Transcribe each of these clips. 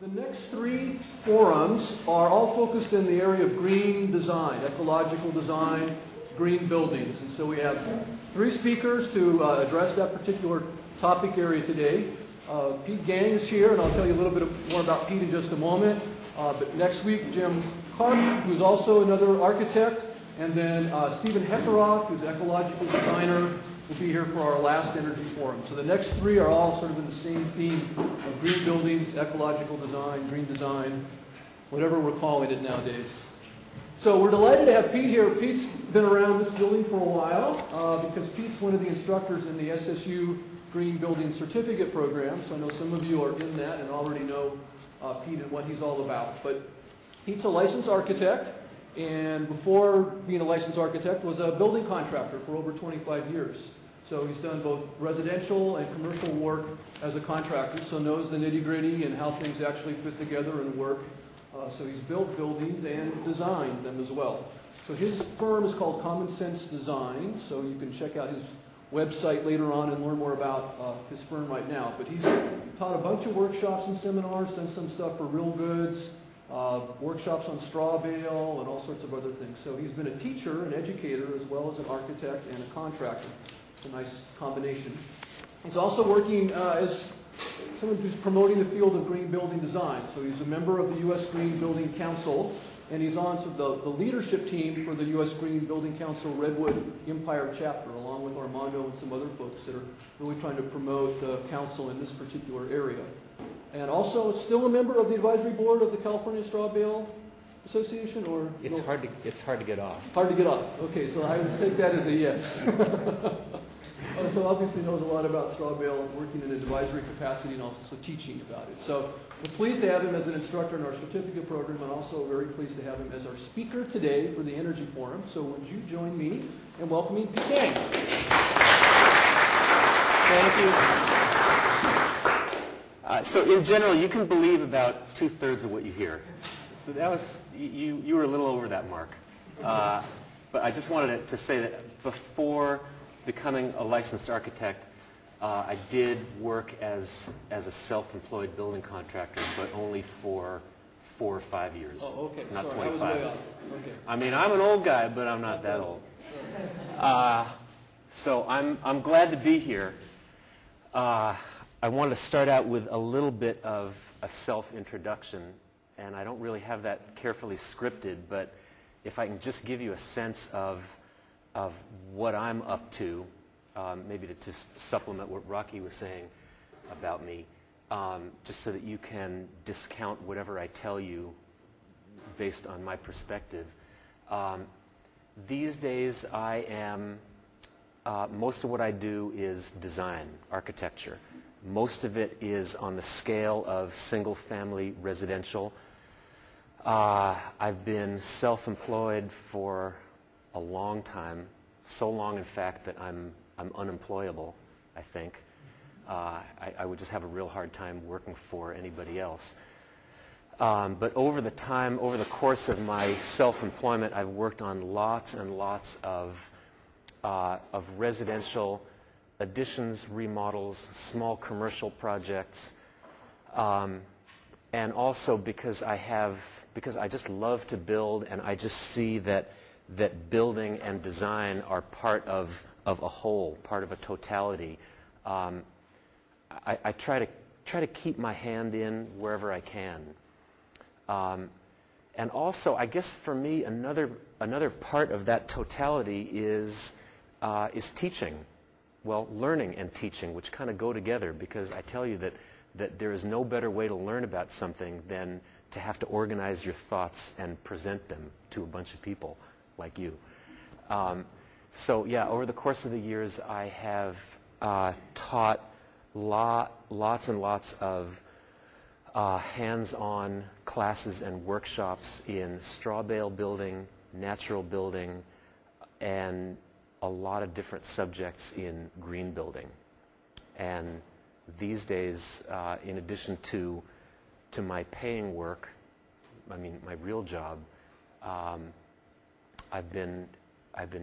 The next three forums are all focused in the area of green design, ecological design, green buildings. And so we have three speakers to address that particular topic area today. Pete Gang is here, and I'll tell you a little bit more about Pete in just a moment. But next week, Jim Karp, who's also another architect, and then Stephen Heckeroth, who's an ecological designer, will be here for our last energy forum. So the next three are all sort of in the same theme of green buildings, ecological design, green design, whatever we're calling it nowadays. So we're delighted to have Pete here. Pete's been around this building for a while because Pete's one of the instructors in the SSU Green Building Certificate Program. So I know some of you are in that and already know Pete and what he's all about. But Pete's a licensed architect, and before being a licensed architect was a building contractor for over 25 years. So he's done both residential and commercial work as a contractor, so knows the nitty-gritty and how things actually fit together and work. So he's built buildings and designed them as well. So his firm is called Common Sense Design, so you can check out his website later on and learn more about his firm right now. But he's taught a bunch of workshops and seminars, done some stuff for Real Goods, workshops on straw bale, and all sorts of other things. So he's been a teacher, an educator, as well as an architect and a contractor. It's a nice combination. He's also working as someone who's promoting the field of green building design. So he's a member of the U.S. Green Building Council, and he's on sort of the leadership team for the U.S. Green Building Council Redwood Empire chapter, along with Armando and some other folks that are really trying to promote the council in this particular area. And also still a member of the advisory board of the California Straw Bale Association, or it's hard to get off. Hard to get off. Okay, so I would take that as a yes. So obviously knows a lot about straw bale, working in an advisory capacity and also teaching about it. So we're pleased to have him as an instructor in our certificate program, and also very pleased to have him as our speaker today for the Energy Forum. So would you join me in welcoming Pete Gang? Thank you. So in general, you can believe about 2/3 of what you hear. So that was, you were a little over that mark. But I just wanted to say that before becoming a licensed architect, I did work as a self-employed building contractor, but only for 4 or 5 years. Oh, okay. Not Sorry, 25. I was way off. Okay. I mean, I'm an old guy, but I'm not that old. So I'm glad to be here. I wanted to start out with a little bit of a self-introduction, and I don't really have that carefully scripted, but if I can just give you a sense of what I'm up to, maybe to just supplement what Rocky was saying about me, just so that you can discount whatever I tell you based on my perspective. These days I am, most of what I do is design, architecture. Most of it is on the scale of single-family residential. I've been self-employed for a long time, so long in fact that I'm unemployable, I think. I would just have a real hard time working for anybody else. But over the course of my self-employment, I've worked on lots and lots of residential additions, remodels, small commercial projects, and also because I just love to build, and I just see that building and design are part of a whole, part of a totality. I try to keep my hand in wherever I can. And also, I guess for me, another part of that totality is teaching. Well, learning and teaching, which kind of go together, because I tell you that there is no better way to learn about something than to have to organize your thoughts and present them to a bunch of people like you. So yeah, over the course of the years, I have taught lots and lots of hands-on classes and workshops in straw bale building, natural building, and a lot of different subjects in green building. And these days, in addition to my paying work, I mean my real job, I've been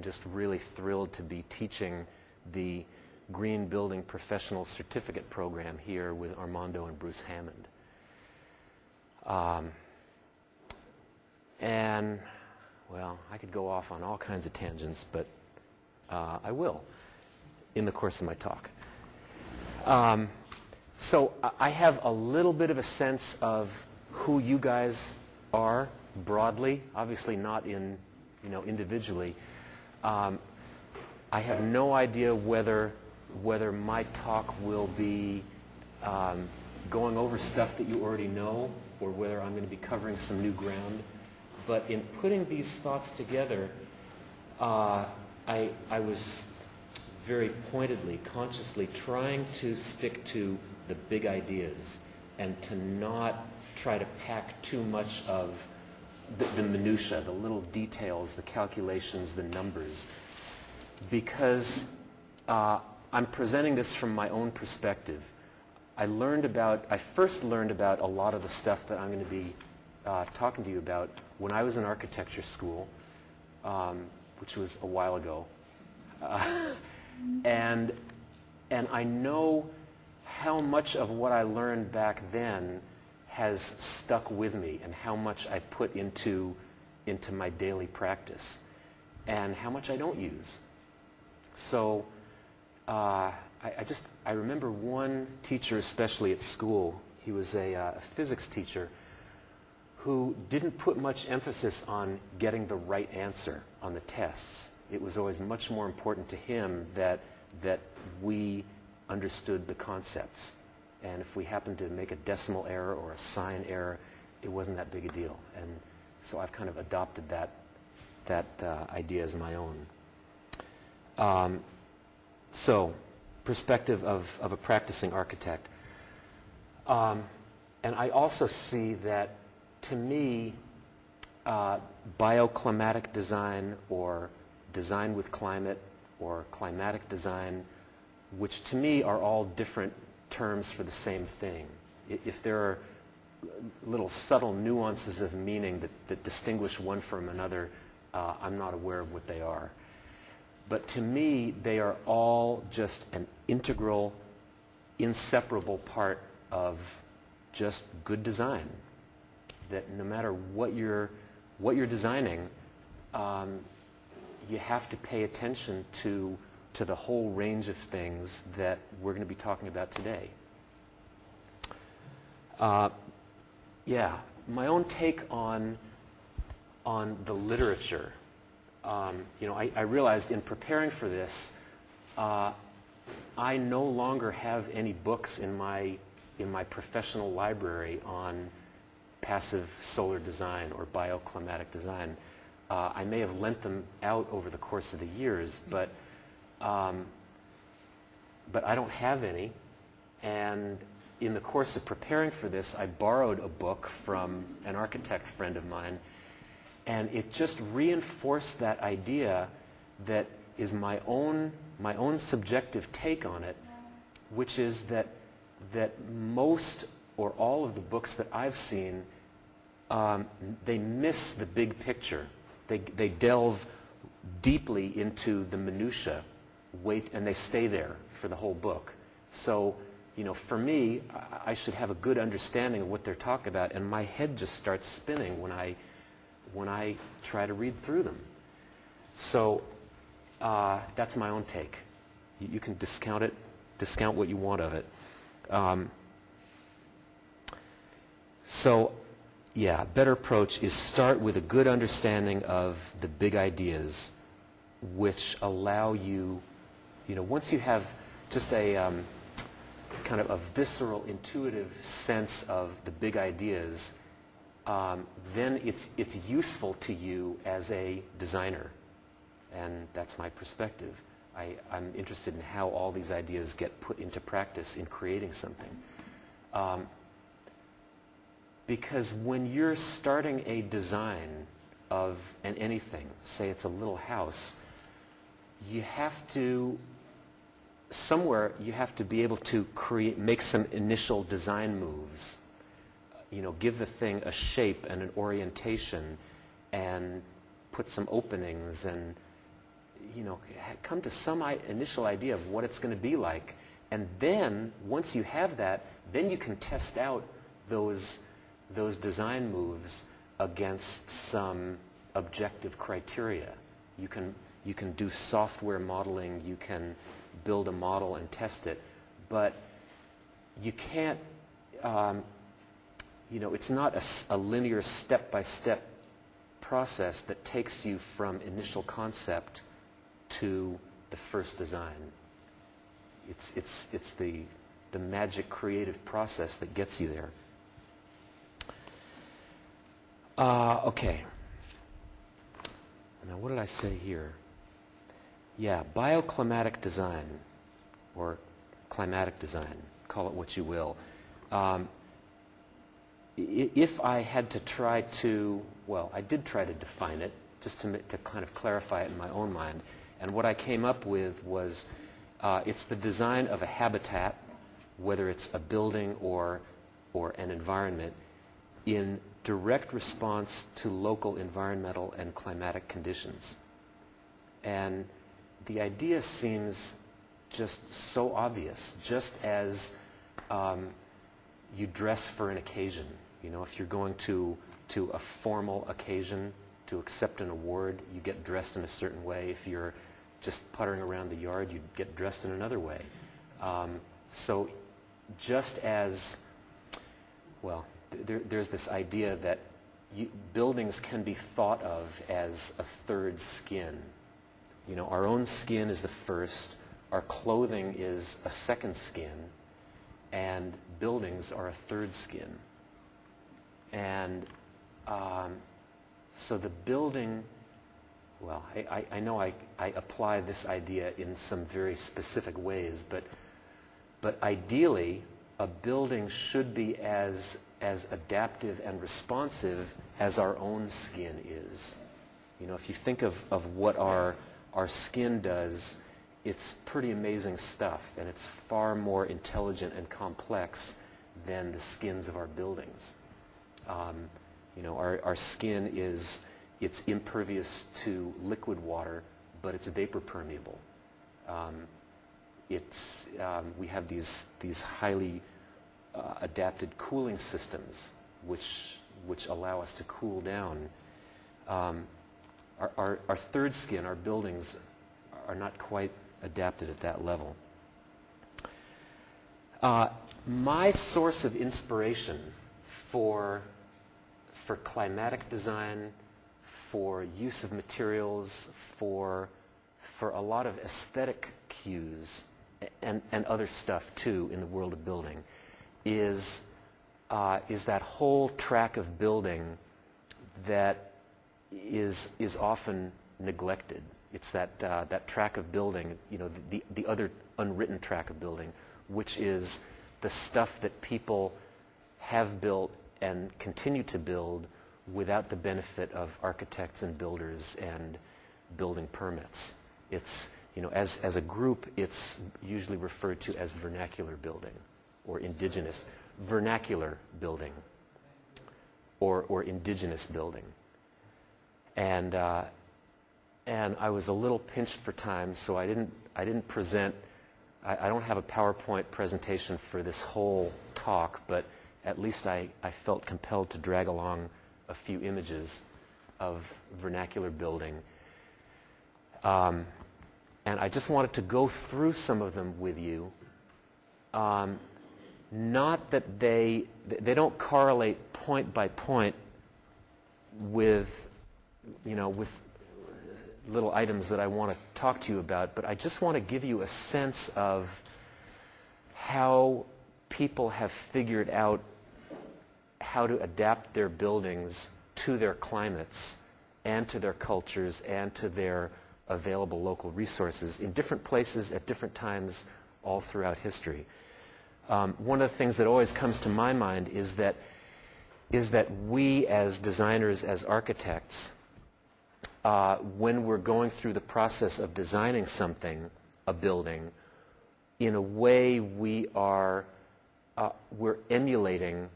just really thrilled to be teaching the Green Building Professional Certificate Program here with Armando and Bruce Hammond. And, well, I could go off on all kinds of tangents, but I will in the course of my talk. So I have a little bit of a sense of who you guys are broadly, obviously not in, individually. I have no idea whether my talk will be going over stuff that you already know or whether I'm going to be covering some new ground. But in putting these thoughts together, I was very pointedly, consciously trying to stick to the big ideas and to not try to pack too much of the minutia, the little details, the calculations, the numbers, because I'm presenting this from my own perspective. I first learned about a lot of the stuff that I'm going to be talking to you about when I was in architecture school, which was a while ago. And I know how much of what I learned back then has stuck with me and how much I put into my daily practice and how much I don't use. So I remember one teacher, especially at school. He was a physics teacher who didn't put much emphasis on getting the right answer on the tests. It was always much more important to him that we understood the concepts. And if we happened to make a decimal error or a sign error, it wasn't that big a deal. And so I've kind of adopted that idea as my own. So, perspective of a practicing architect. And I also see that, to me, bioclimatic design or design with climate or climatic design, which to me are all different terms for the same thing. If there are little subtle nuances of meaning that distinguish one from another, I'm not aware of what they are. But to me, they are all just an integral, inseparable part of just good design. That no matter what you're designing, you have to pay attention to the whole range of things that we're going to be talking about today. Yeah, my own take on the literature. I realized in preparing for this, I no longer have any books in my professional library on passive solar design or bioclimatic design. I may have lent them out over the course of the years, but I don't have any. And in the course of preparing for this, I borrowed a book from an architect friend of mine, and it just reinforced that idea that is my own subjective take on it, which is that most or all of the books that I've seen, they miss the big picture. They delve deeply into the minutia, and they stay there for the whole book. So, for me, I should have a good understanding of what they're talking about, and my head just starts spinning when I try to read through them. So that's my own take. You can discount what you want of it. So, yeah, a better approach is start with a good understanding of the big ideas, which allow you, once you have just a kind of a visceral, intuitive sense of the big ideas, then it's useful to you as a designer. And that's my perspective. I'm interested in how all these ideas get put into practice in creating something. Because when you're starting a design of anything, say it's a little house, you have to be able to make some initial design moves. Give the thing a shape and an orientation and put some openings and, come to some initial idea of what it's going to be like. And then, once you have that, then you can test out those those design moves against some objective criteria. You can do software modeling, you can build a model and test it, but you can't, it's not a linear step-by-step process that takes you from initial concept to the first design. It's the magic creative process that gets you there. Okay. Now, what did I say here? Yeah, bioclimatic design, or climatic design, call it what you will. If I had to try to, well, I did try to define it, just to kind of clarify it in my own mind. And what I came up with was, it's the design of a habitat, whether it's a building or an environment, in direct response to local environmental and climatic conditions. And the idea seems just so obvious, just as you dress for an occasion. You know, if you're going to a formal occasion to accept an award, you get dressed in a certain way. If you're just puttering around the yard, you get dressed in another way. So just as, well, there's this idea that buildings can be thought of as a third skin. You know, our own skin is the first, our clothing is a second skin, and buildings are a third skin. And so the building, well, I know I apply this idea in some very specific ways, but ideally, a building should be as adaptive and responsive as our own skin is. You know, if you think of what our skin does, it's pretty amazing stuff, and it's far more intelligent and complex than the skins of our buildings. You know, our skin it's impervious to liquid water, but it's vapor permeable. We have these highly adapted cooling systems which allow us to cool down. Our third skin, our buildings, are not quite adapted at that level. My source of inspiration for climatic design, for use of materials, for a lot of aesthetic cues and other stuff too in the world of building is that whole track of building that is often neglected. It's that track of building, you know, the other unwritten track of building, which is the stuff that people have built and continue to build without the benefit of architects and builders and building permits. It's, you know, as a group, it's usually referred to as vernacular building, or indigenous vernacular building, or indigenous building. And I was a little pinched for time, so I didn't present. I don't have a PowerPoint presentation for this whole talk, but at least I felt compelled to drag along a few images of vernacular building. And I just wanted to go through some of them with you. Not that they don't correlate point by point with, you know, with little items that I want to talk to you about, but I just want to give you a sense of how people have figured out how to adapt their buildings to their climates and to their cultures and to their available local resources in different places at different times all throughout history. One of the things that always comes to my mind is that we as designers, as architects, when we're going through the process of designing something, a building, in a way we're emulating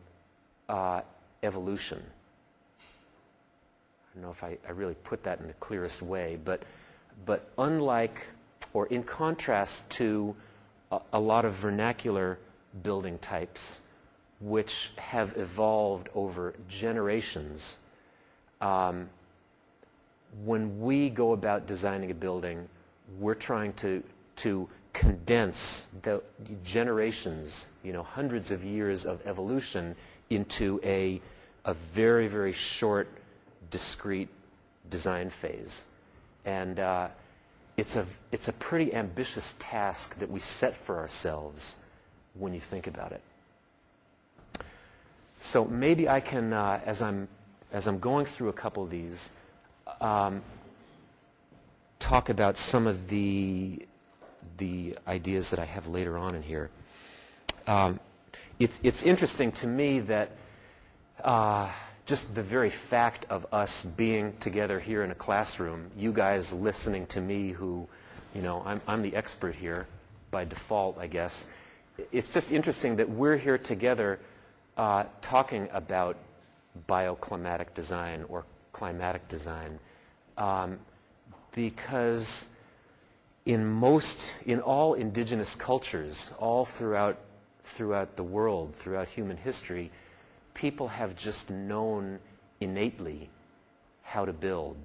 evolution. I don't know if I really put that in the clearest way, but unlike, or in contrast to a lot of vernacular building types, which have evolved over generations. When we go about designing a building, we're trying to condense the generations, hundreds of years of evolution into a very, very short, discrete design phase. And it's a pretty ambitious task that we set for ourselves when you think about it. So maybe I can, as I'm going through a couple of these, talk about some of the ideas that I have later on in here. It's interesting to me that just the very fact of us being together here in a classroom, you guys listening to me who, I'm the expert here by default, I guess. It's just interesting that we're here together talking about bioclimatic design or climatic design because in all indigenous cultures, all throughout the world, throughout human history, people have just known innately how to build.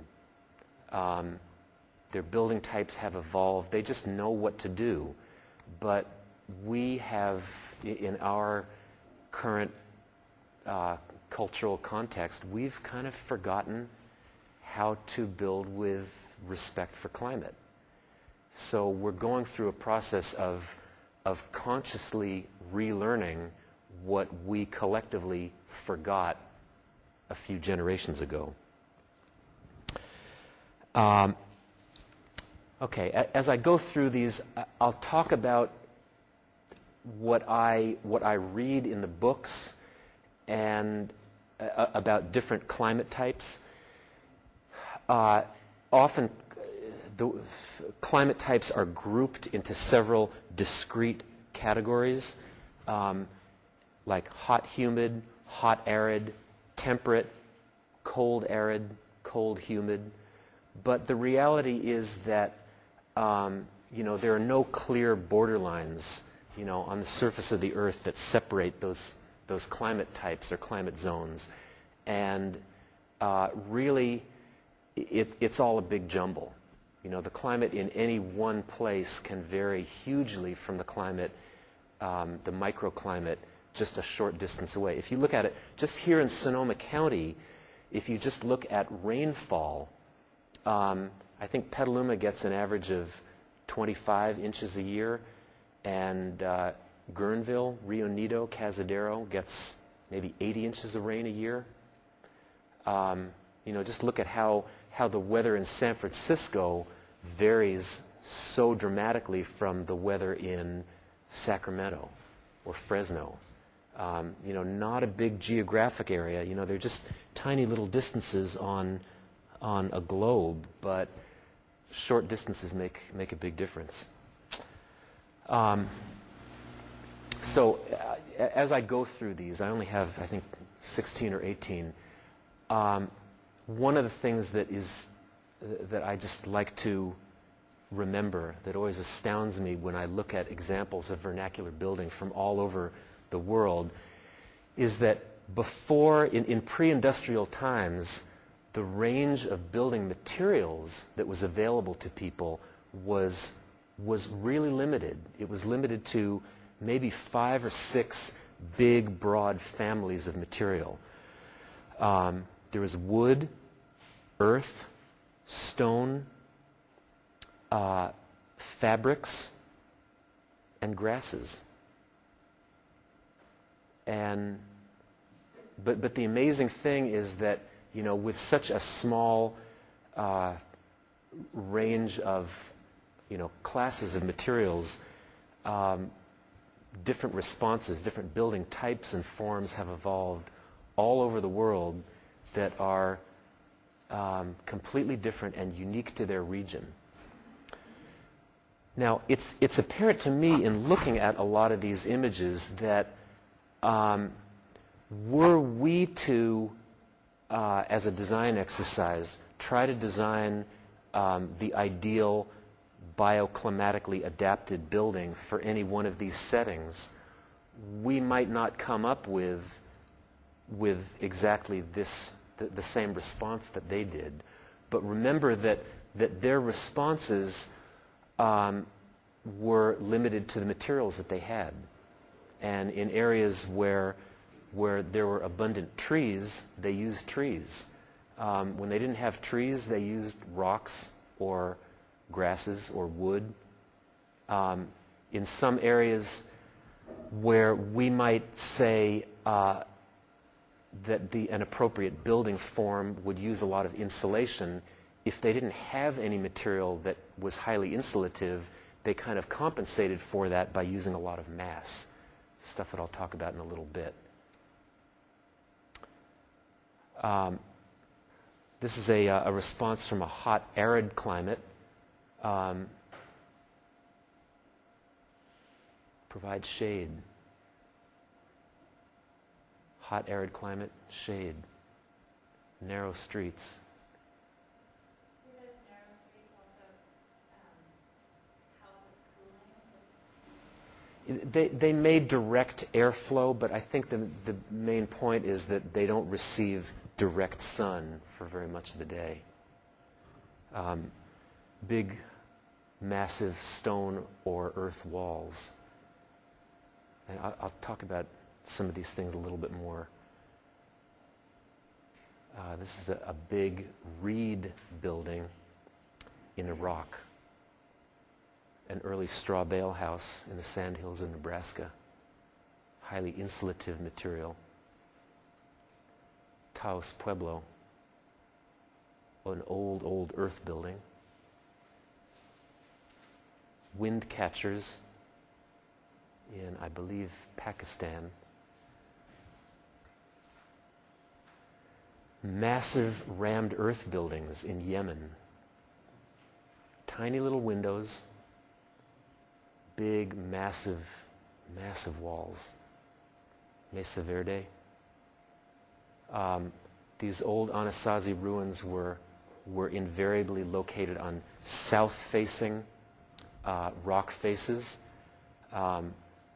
Their building types have evolved. They just know what to do. But we have, in our current cultural context, we've kind of forgotten how to build with respect for climate. So we're going through a process of consciously relearning what we collectively forgot a few generations ago. Okay, as I go through these, I'll talk about what I read in the books and about different climate types. Often the climate types are grouped into several discrete categories, like hot humid, hot arid, temperate, cold arid, cold humid. But the reality is that there are no clear borderlines on the surface of the earth that separate those climate types or climate zones. And really, it's all a big jumble. The climate in any one place can vary hugely from the climate, the microclimate, just a short distance away. If you look at it, just here in Sonoma County, if you just look at rainfall, I think Petaluma gets an average of 25 inches a year, and Guerneville, Rio Nido, Cazadero gets maybe 80 inches of rain a year. Just look at how the weather in San Francisco varies so dramatically from the weather in Sacramento or Fresno. Not a big geographic area. They're just tiny little distances on a globe, but short distances make a big difference. So as I go through these, I only have, I think, 16 or 18. One of the things that I just like to remember, that always astounds me when I look at examples of vernacular building from all over the world, is that before, in pre-industrial times, the range of building materials that was available to people was really limited. It was limited to maybe 5 or 6 big, broad families of material. There was wood, earth, stone, fabrics, and grasses. But the amazing thing is that, with such a small range of, classes of materials, different responses, different building types and forms have evolved all over the world that are completely different and unique to their region. Now, it's apparent to me in looking at a lot of these images that were we to, as a design exercise, try to design the ideal bioclimatically adapted building for any one of these settings, we might not come up with exactly the same response that they did. But remember that their responses were limited to the materials that they had. And in areas where there were abundant trees, they used trees. When they didn't have trees, they used rocks or grasses or wood. In some areas where we might say that an appropriate building form would use a lot of insulation, if they didn't have any material that was highly insulative, they kind of compensated for that by using a lot of mass, stuff that I'll talk about in a little bit. This is a response from a hot, arid climate. Provide shade. Hot, arid climate, shade. Narrow streets. Do those narrow streets also help with cooling? They may direct airflow, but I think the main point is that they don't receive direct sun for very much of the day. Big, massive stone or earth walls. And I'll talk about some of these things a little bit more. This is a big reed building in Iraq. An early straw bale house in the sandhills of Nebraska. Highly insulative material. Taos Pueblo. An old earth building. Wind catchers in, I believe, Pakistan. Massive rammed earth buildings in Yemen. Tiny little windows. Big, massive walls. Mesa Verde. These old Anasazi ruins were invariably located on south-facing rock faces.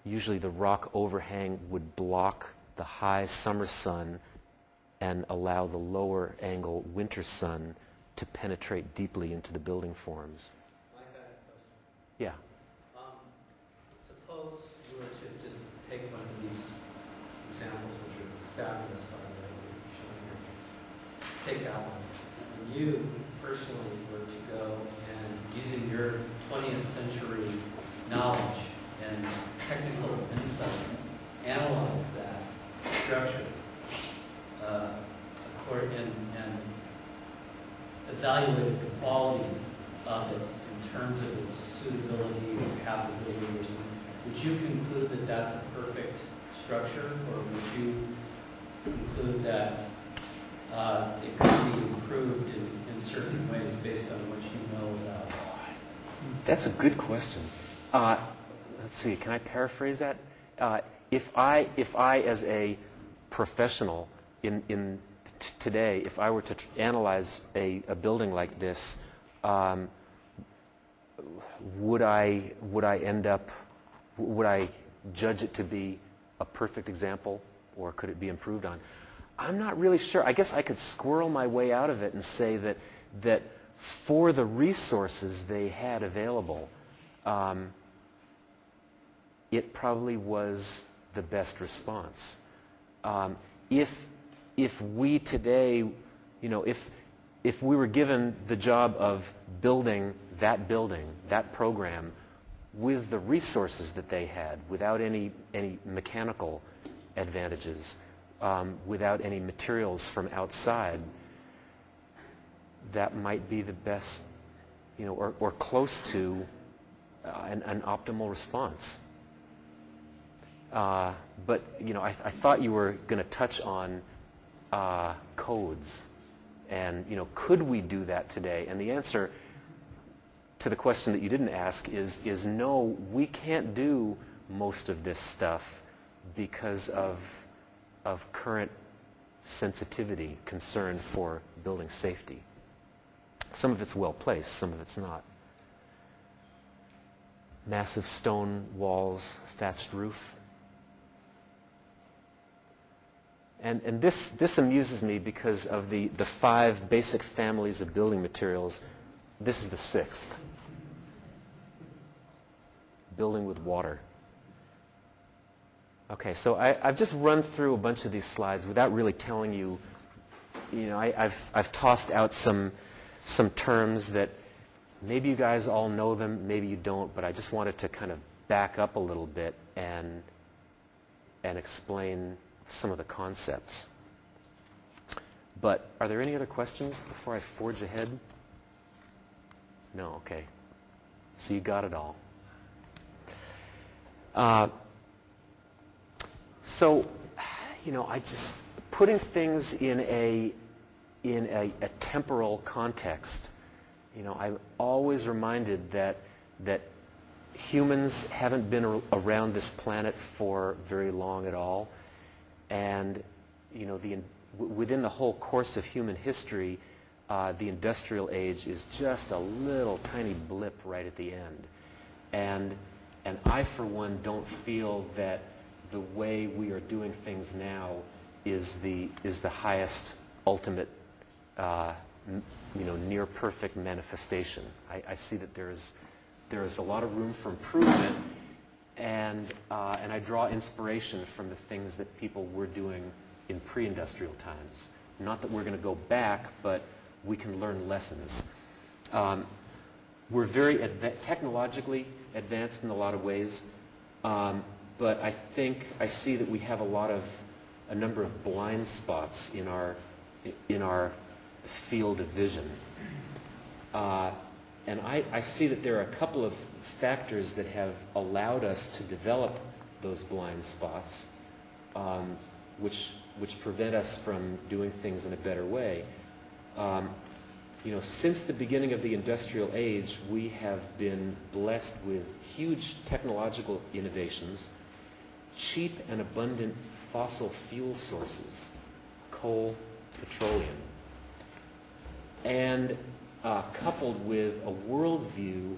Usually the rock overhang would block the high summer sun and allow the lower angle winter sun to penetrate deeply into the building forms. Mike, I have a question. Yeah. Suppose you were to just take one of these examples, which are fabulous, by the way, that you're showing here. Take that one. And you personally were to go and, using your 20th century knowledge and technical insight, analyze that structure and evaluate the quality of it in terms of its suitability or habitability or something. Would you conclude that that's a perfect structure, or would you conclude that it could be improved in certain ways based on what you know about? That's a good question. Let's see, can I paraphrase that? If I as a professional in today, if I were to analyze a building like this, would I judge it to be a perfect example, or could it be improved on? I'm not really sure. I guess I could squirrel my way out of it and say that for the resources they had available, it probably was the best response. If we today, if we were given the job of building, that program, with the resources that they had, without any mechanical advantages, without any materials from outside, that might be the best, or close to an optimal response. But I thought you were going to touch on codes, and could we do that today? And the answer to the question that you didn't ask is no. We can't do most of this stuff because of current sensitivity, concern for building safety. Some of it's well placed, some of it's not. Massive stone walls, thatched roof. And this amuses me because of the 5 basic families of building materials. This is the 6th. Building with water. Okay, so I've just run through a bunch of these slides without really telling you, I've tossed out some terms that maybe you guys all know them, maybe you don't, but I just wanted to kind of back up a little bit and explain some of the concepts. But are there any other questions before I forge ahead? No, okay. So you got it all. So, I just putting things in a temporal context. I'm always reminded that humans haven't been around this planet for very long at all, and within the whole course of human history, the industrial age is just a little tiny blip right at the end, and I, for one, don't feel that the way we are doing things now is the highest, ultimate, near perfect manifestation. I see that there is a lot of room for improvement, and I draw inspiration from the things that people were doing in pre-industrial times. Not that we're going to go back, but we can learn lessons. We're very technologically advanced in a lot of ways, but I think I see that we have a number of blind spots in our field of vision. And I see that there are a couple of factors that have allowed us to develop those blind spots, which prevent us from doing things in a better way. Since the beginning of the industrial age, we have been blessed with huge technological innovations, cheap and abundant fossil fuel sources, coal, petroleum, and coupled with a worldview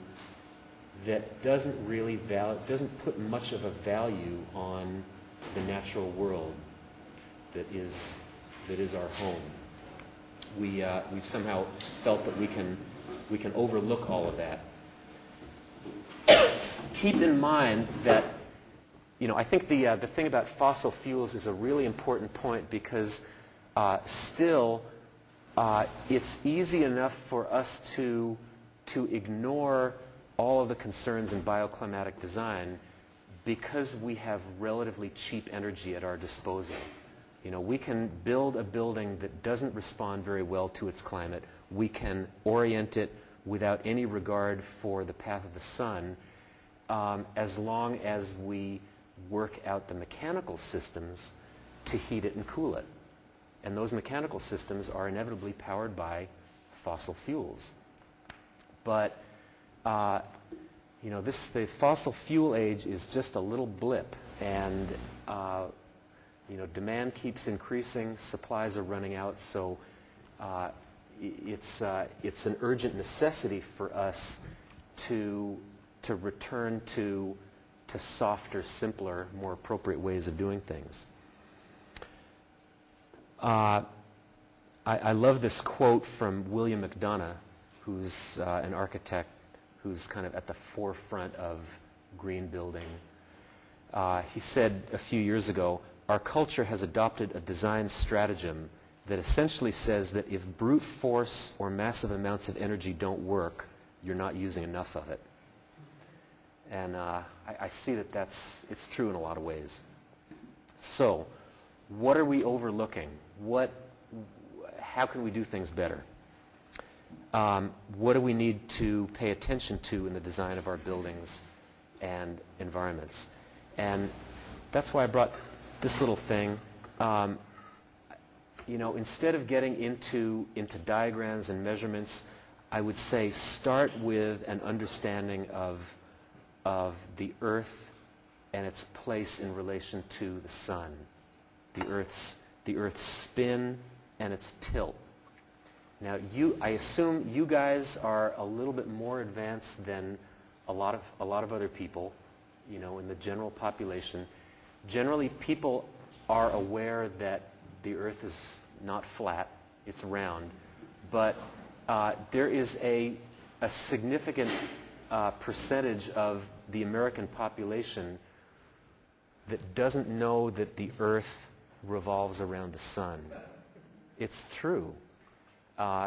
that doesn't put much of a value on the natural world that is our home. We've somehow felt that we can overlook all of that. Keep in mind that I think the thing about fossil fuels is a really important point, because still it's easy enough for us to ignore all of the concerns in bioclimatic design because we have relatively cheap energy at our disposal. We can build a building that doesn't respond very well to its climate. We can orient it without any regard for the path of the sun, as long as we work out the mechanical systems to heat it and cool it. And those mechanical systems are inevitably powered by fossil fuels. But the fossil fuel age is just a little blip, and demand keeps increasing, supplies are running out, so it's an urgent necessity for us to return to softer, simpler, more appropriate ways of doing things. I love this quote from William McDonough, who's an architect who's kind of at the forefront of green building. He said a few years ago, "Our culture has adopted a design stratagem that essentially says that if brute force or massive amounts of energy don't work, you're not using enough of it." And I see that it's true in a lot of ways. So, what are we overlooking? How can we do things better? What do we need to pay attention to in the design of our buildings and environments? And that's why I brought this little thing. Instead of getting into diagrams and measurements, I would say start with an understanding of the Earth and its place in relation to the sun, the Earth's spin and its tilt. Now, I assume you guys are a little bit more advanced than a lot of other people, in the general population. Generally, people are aware that the Earth is not flat, it's round, but there is a significant percentage of the American population that doesn't know that the Earth revolves around the sun. It's true.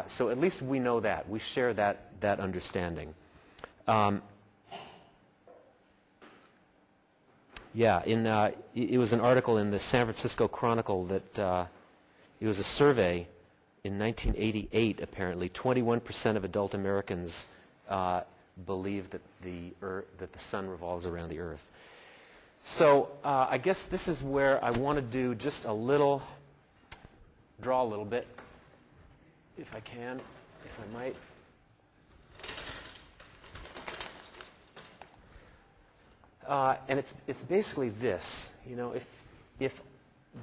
So at least we know that. We share that understanding. It was an article in the San Francisco Chronicle that it was a survey in 1988, apparently. 21% of adult Americans believe that the sun revolves around the Earth. So I guess this is where I want to do just draw a little bit, if I can, if I might. And it's basically this, if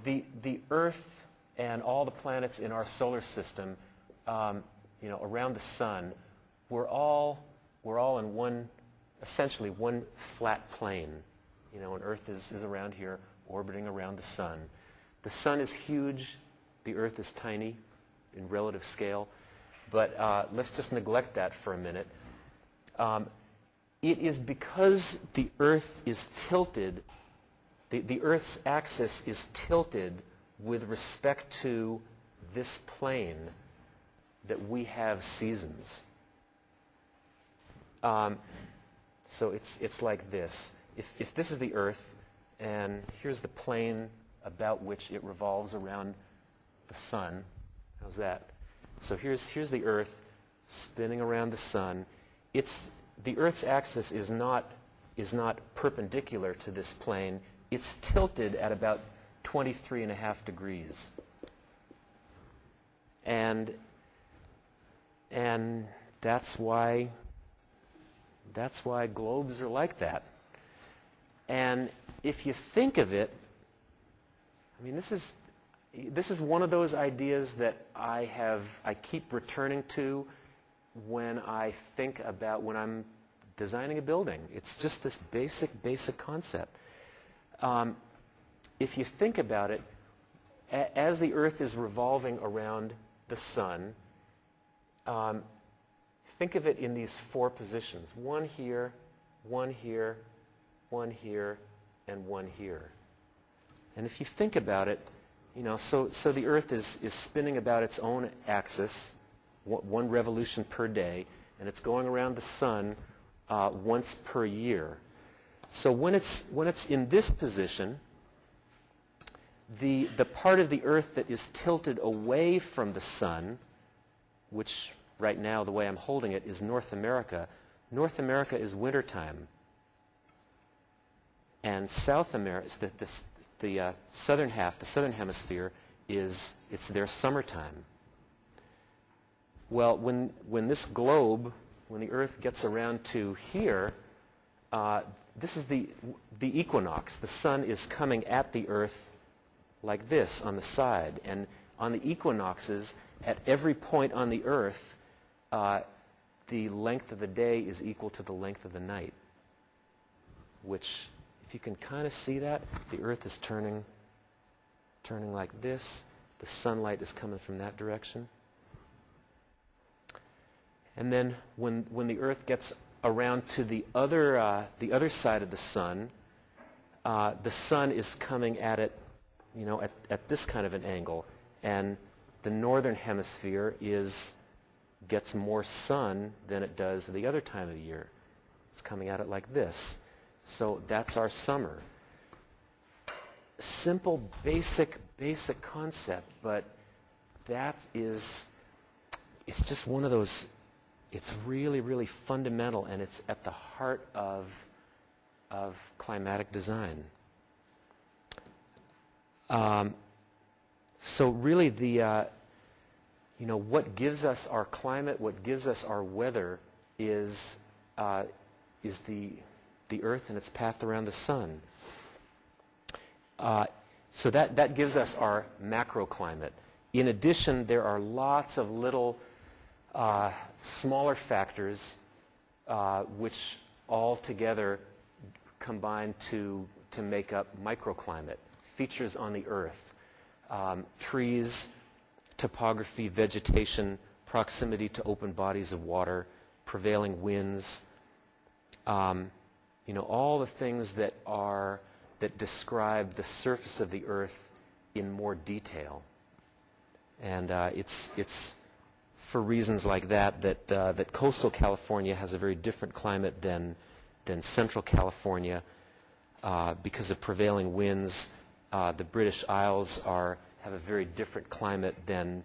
the Earth and all the planets in our solar system, around the sun, we're all in essentially one flat plane. And Earth is around here, orbiting around the sun. The sun is huge, the Earth is tiny in relative scale, but let's just neglect that for a minute. It is because the Earth is tilted, the Earth's axis is tilted with respect to this plane that we have seasons. So it's like this. If this is the Earth, and here's the plane about which it revolves around the sun, how's that? So here's the Earth spinning around the sun. The Earth's axis is not perpendicular to this plane. It's tilted at about 23.5 degrees. And that's why globes are like that. And if you think of it, I mean, this is one of those ideas that I keep returning to when I think about when I'm designing a building. It's just this basic concept. If you think about it, as the Earth is revolving around the sun, think of it in these 4 positions. One here, one here, one here, and one here. And if you think about it, so the Earth is spinning about its own axis, one revolution per day, and it's going around the sun once per year. So when it's in this position, the part of the Earth that is tilted away from the sun, which right now the way I'm holding it is North America. North America is wintertime. And South America, the southern half, the southern hemisphere, it's their summertime. Well, when this globe, when the Earth gets around to here, this is the equinox. The sun is coming at the Earth like this on the side. And on the equinoxes, at every point on the Earth, the length of the day is equal to the length of the night, which, if you can kind of see that, the Earth is turning like this. The sunlight is coming from that direction. And then when the Earth gets around to the other side of the sun is coming at it, at this kind of an angle, and the northern hemisphere gets more sun than it does the other time of the year. It's coming at it like this. So that's our summer. Simple, basic concept, but it's just one of those. It's really, really fundamental, and it's at the heart of climatic design. So really, what gives us our climate, what gives us our weather, is the Earth and its path around the sun. So that gives us our macroclimate. In addition, there are lots of little smaller factors which all together combine to make up microclimate, features on the Earth. trees, topography, vegetation, proximity to open bodies of water, prevailing winds, all the things that describe the surface of the earth in more detail. And it's for reasons like that coastal California has a very different climate than central California because of prevailing winds. The British Isles have a very different climate than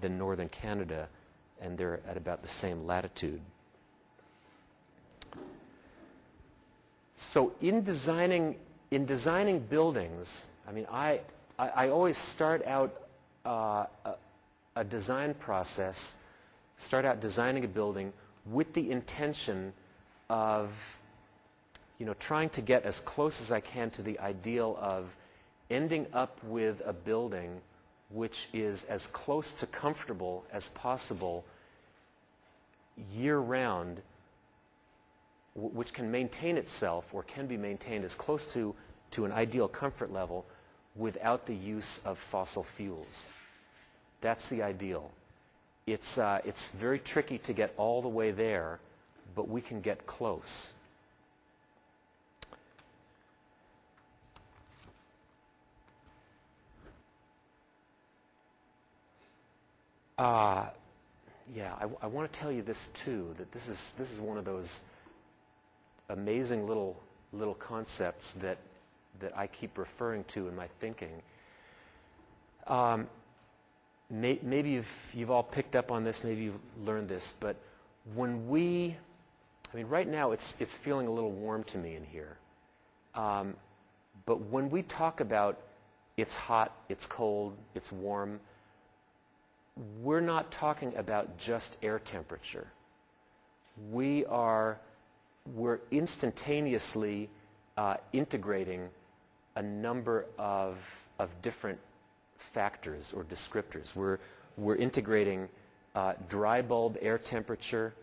northern Canada, and they're at about the same latitude. So in designing buildings, I mean, I always start out a design process, start out designing a building with the intention of, trying to get as close as I can to the ideal of ending up with a building which is as close to comfortable as possible year-round, which can maintain itself or can be maintained as close to an ideal comfort level without the use of fossil fuels. That's the ideal. It's very tricky to get all the way there, but we can get close. I want to tell you this too, that this is one of those amazing little concepts that I keep referring to in my thinking. Maybe you've all picked up on this, maybe you've learned this, but right now it's feeling a little warm to me in here. But when we talk about it's hot, it's cold, it's warm, we're not talking about just air temperature. We're instantaneously integrating a number of different factors or descriptors. We're integrating dry bulb air temperature,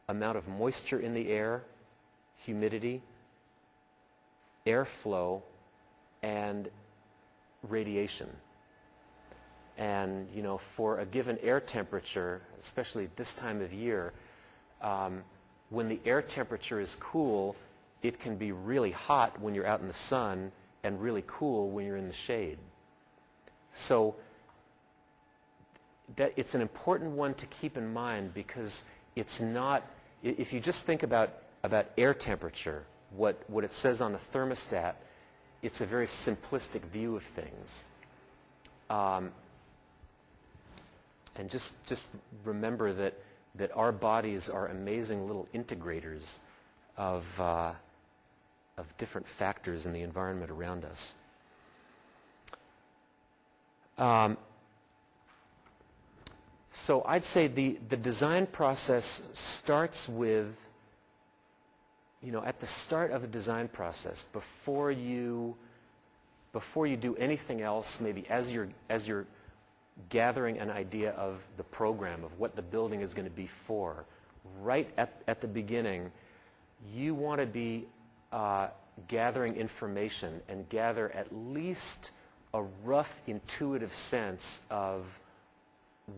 amount of moisture in the air, humidity, airflow, and radiation. And, for a given air temperature, especially at this time of year, when the air temperature is cool, it can be really hot when you're out in the sun and really cool when you're in the shade. So that it's an important one to keep in mind, because it's not, if you just think about air temperature, what it says on the thermostat, it's a very simplistic view of things. And just remember that our bodies are amazing little integrators of different factors in the environment around us. So I'd say the design process starts with, at the start of a design process, before you do anything else, maybe as you're gathering an idea of the program, of what the building is going to be for, right at the beginning, you want to be gathering information and gather at least a rough intuitive sense of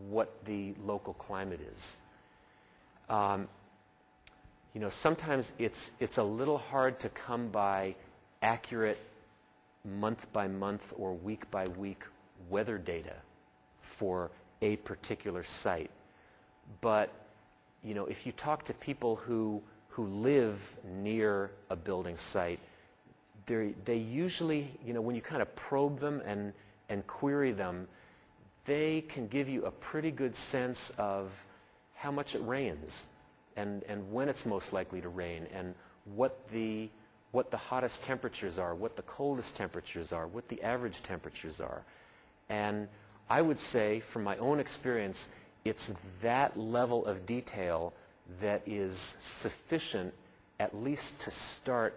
what the local climate is. Sometimes it's a little hard to come by accurate month-by-month or week-by-week weather data for a particular site. But, if you talk to people who live near a building site, they usually, when you kind of probe them and query them, they can give you a pretty good sense of how much it rains and when it's most likely to rain, and what the hottest temperatures are, what the coldest temperatures are, what the average temperatures are. And I would say, from my own experience, it's that level of detail that is sufficient at least to start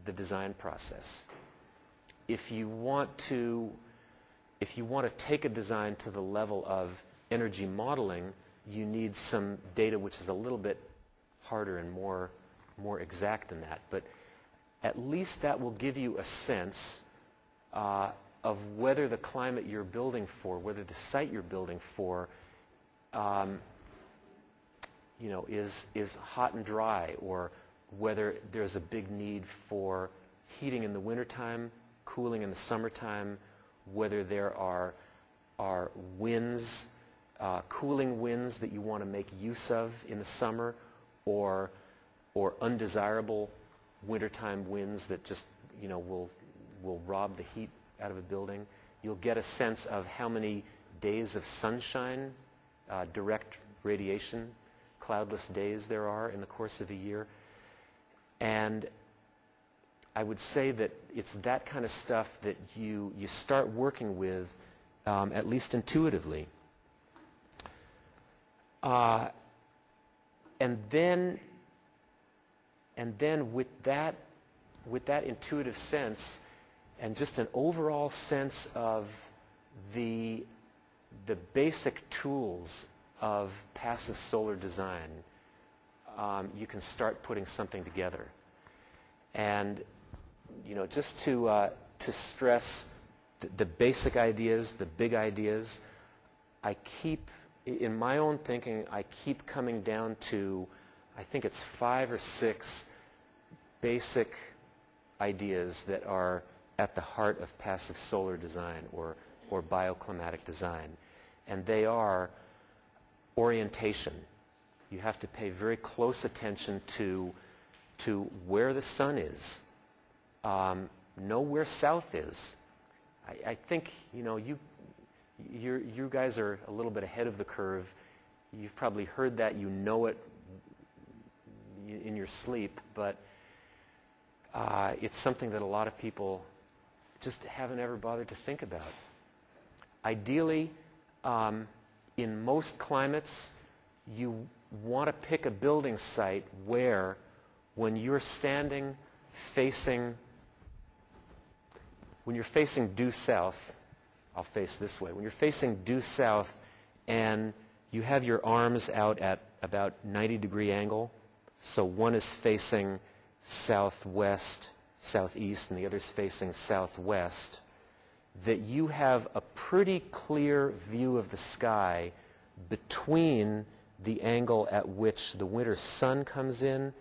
the design process. If you want to take a design to the level of energy modeling, you need some data which is a little bit harder and more exact than that. But at least that will give you a sense, whether the climate you're building for, whether the site you're building for, is hot and dry, or whether there's a big need for heating in the wintertime, cooling in the summertime, whether there are winds, cooling winds that you want to make use of in the summer, or undesirable wintertime winds that just will rob the heat out of a building. You'll get a sense of how many days of sunshine, direct radiation, cloudless days there are in the course of a year. And I would say that it's that kind of stuff that you start working with, at least intuitively. And then with that intuitive sense and just an overall sense of the basic tools of passive solar design, you can start putting something together. And just to stress the basic ideas, the big ideas, in my own thinking, I keep coming down to, I think it's 5 or 6 basic ideas that are at the heart of passive solar design or bioclimatic design. And they are orientation. You have to pay very close attention to where the sun is. Know where south is. I think you guys are a little bit ahead of the curve. You've probably heard that. You know it in your sleep, but it's something that a lot of people just haven't ever bothered to think about. Ideally, in most climates, you want to pick a building site where, when you're facing due south, I'll face this way. When you're facing due south and you have your arms out at about 90-degree angle, so one is facing southwest, southeast, and the other is facing southwest, that you have a pretty clear view of the sky between the angle at which the winter sun comes in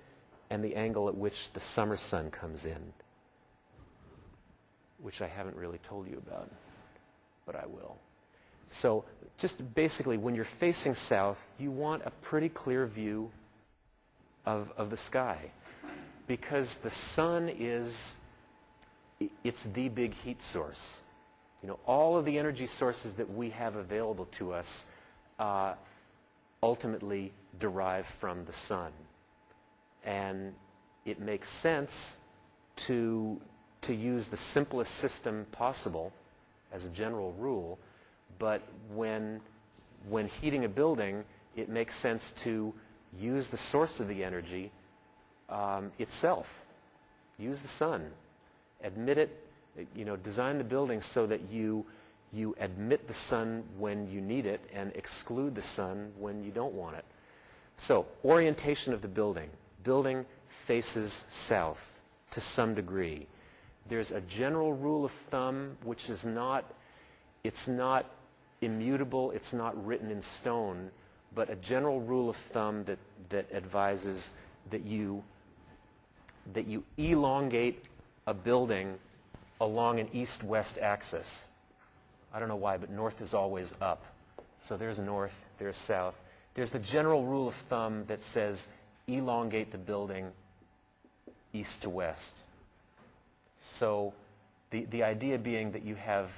and the angle at which the summer sun comes in, which I haven't really told you about, but I will. So just basically, when you're facing south, you want a pretty clear view of the sky, because the sun it's the big heat source. All of the energy sources that we have available to us ultimately derive from the sun. And it makes sense to use the simplest system possible as a general rule, but when heating a building, it makes sense to use the source of the energy itself. Use the sun. Admit it. Design the building so that you admit the sun when you need it and exclude the sun when you don't want it. So, orientation of the building. Building faces south to some degree. There's a general rule of thumb which is not immutable, it's not written in stone, but a general rule of thumb that advises that you elongate a building along an east-west axis. I don't know why, but north is always up. So there's north, there's south. There's the general rule of thumb that says elongate the building east to west. So the idea being that you have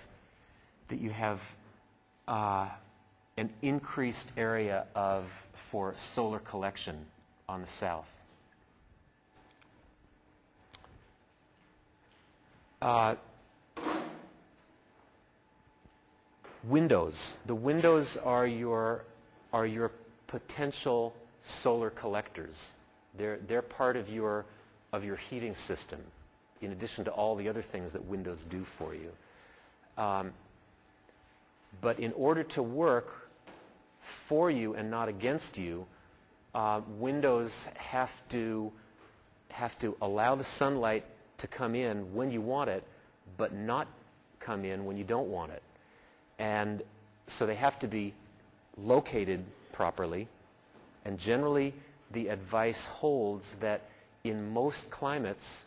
an increased area for solar collection on the south. Windows. The windows are your potential solar collectors. They're part of your heating system, in addition to all the other things that windows do for you. But in order to work for you and not against you, windows have to allow the sunlight to come in when you want it, but not come in when you don't want it. And so they have to be located properly. And generally, the advice holds that in most climates,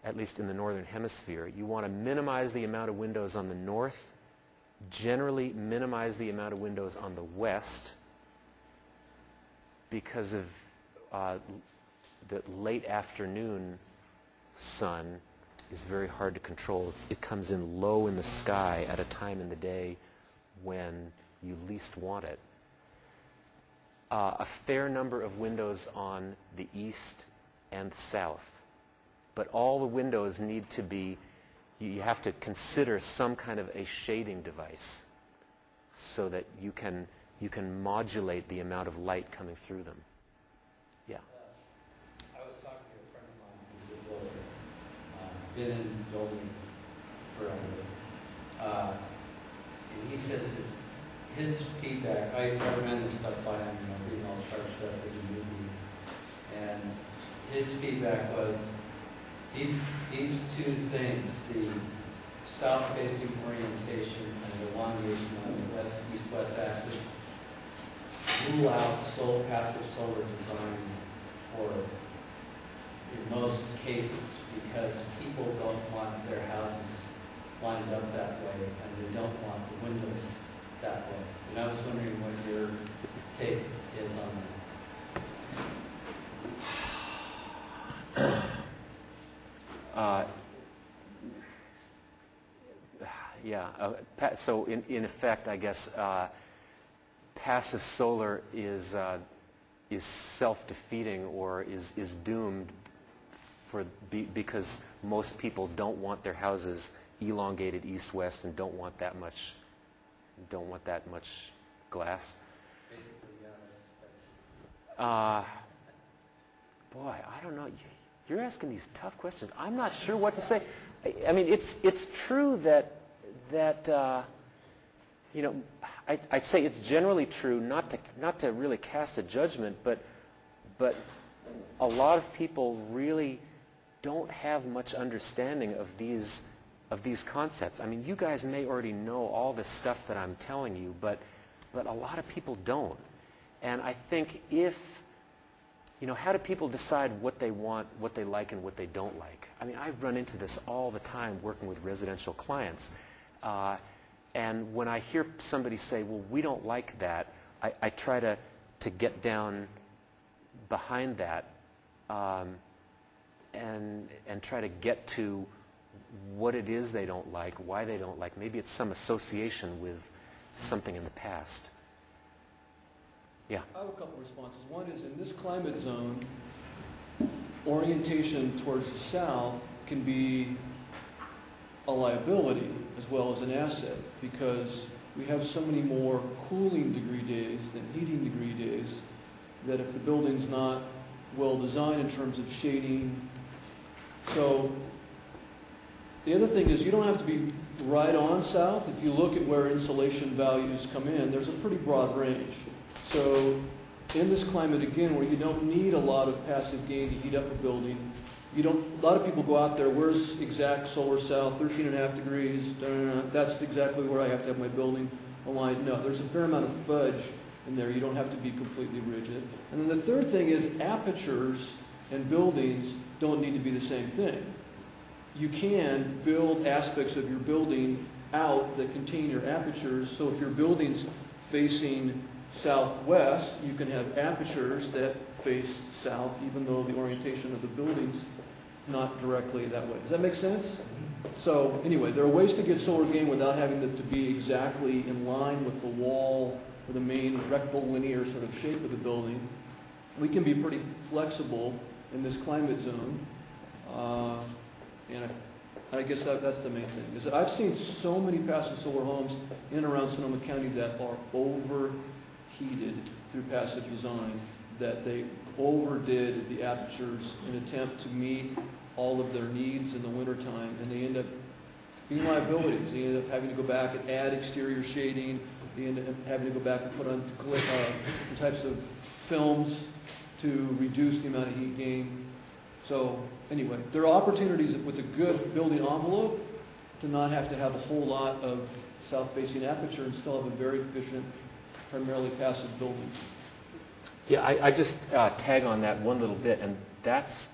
at least in the northern hemisphere, you want to minimize the amount of windows on the north, generally minimize the amount of windows on the west, because of the late afternoon sun is very hard to control. It comes in low in the sky at a time in the day when you least want it. A fair number of windows on the east and south, but all the windows need to be, you have to consider some kind of a shading device so that you can modulate the amount of light coming through them. Yeah. I was talking to a friend of mine who's a builder, been in building forever, and he says that his feedback, I recommend this stuff by him, reading all the sharp stuff as a movie, and his feedback was these two things, the south-facing orientation and the elongation on the east-west axis, rule out passive solar design for, in most cases, because people don't want their houses lined up that way, and they don't want the windows that way. And I was wondering what your take is on that. So in effect, I guess passive solar is self-defeating, or is doomed because most people don't want their houses elongated east-west and don't want that much glass. basically, yeah, Boy, I don't know. You're asking these tough questions. I'm not sure what to say. I mean, it's true that I'd say it's generally true, not to really cast a judgment, but a lot of people really don't have much understanding of these concepts. I mean, you guys may already know all this stuff that I'm telling you, but a lot of people don't. And I think how do people decide what they want, what they like, and what they don't like? I mean, I run into this all the time working with residential clients. And when I hear somebody say, well, we don't like that, I try to get down behind that and try to get to what it is they don't like, why they don't like. Maybe it's some association with something in the past. Yeah. I have a couple of responses. One is, in this climate zone, orientation towards the south can be a liability as well as an asset, because we have so many more cooling degree days than heating degree days, that if the building's not well designed in terms of shading. So the other thing is, you don't have to be right on south. If you look at where insulation values come in, there's a pretty broad range. So in this climate, again, where you don't need a lot of passive gain to heat up a building, a lot of people go out there, where's exact solar south, 13.5 degrees, that's exactly where I have to have my building aligned. No, there's a fair amount of fudge in there. You don't have to be completely rigid. And then the third thing is, apertures and buildings don't need to be the same thing. You can build aspects of your building out that contain your apertures. So if your building's facing southwest, you can have apertures that face south, even though the orientation of the building's not directly that way. Does that make sense? So anyway, there are ways to get solar gain without having it to be exactly in line with the wall or the main rectilinear sort of shape of the building. We can be pretty flexible in this climate zone. And I guess that's the main thing. Is that I've seen so many passive solar homes in and around Sonoma County that are overheated through passive design, that they overdid the apertures in an attempt to meet all of their needs in the wintertime, and they end up being liabilities. They end up having to go back and add exterior shading. They end up having to go back and put on different types of films to reduce the amount of heat gain. So anyway, there are opportunities with a good building envelope to not have to have a whole lot of south-facing aperture and still have a very efficient, primarily passive building. Yeah, I just tag on that one little bit, and that's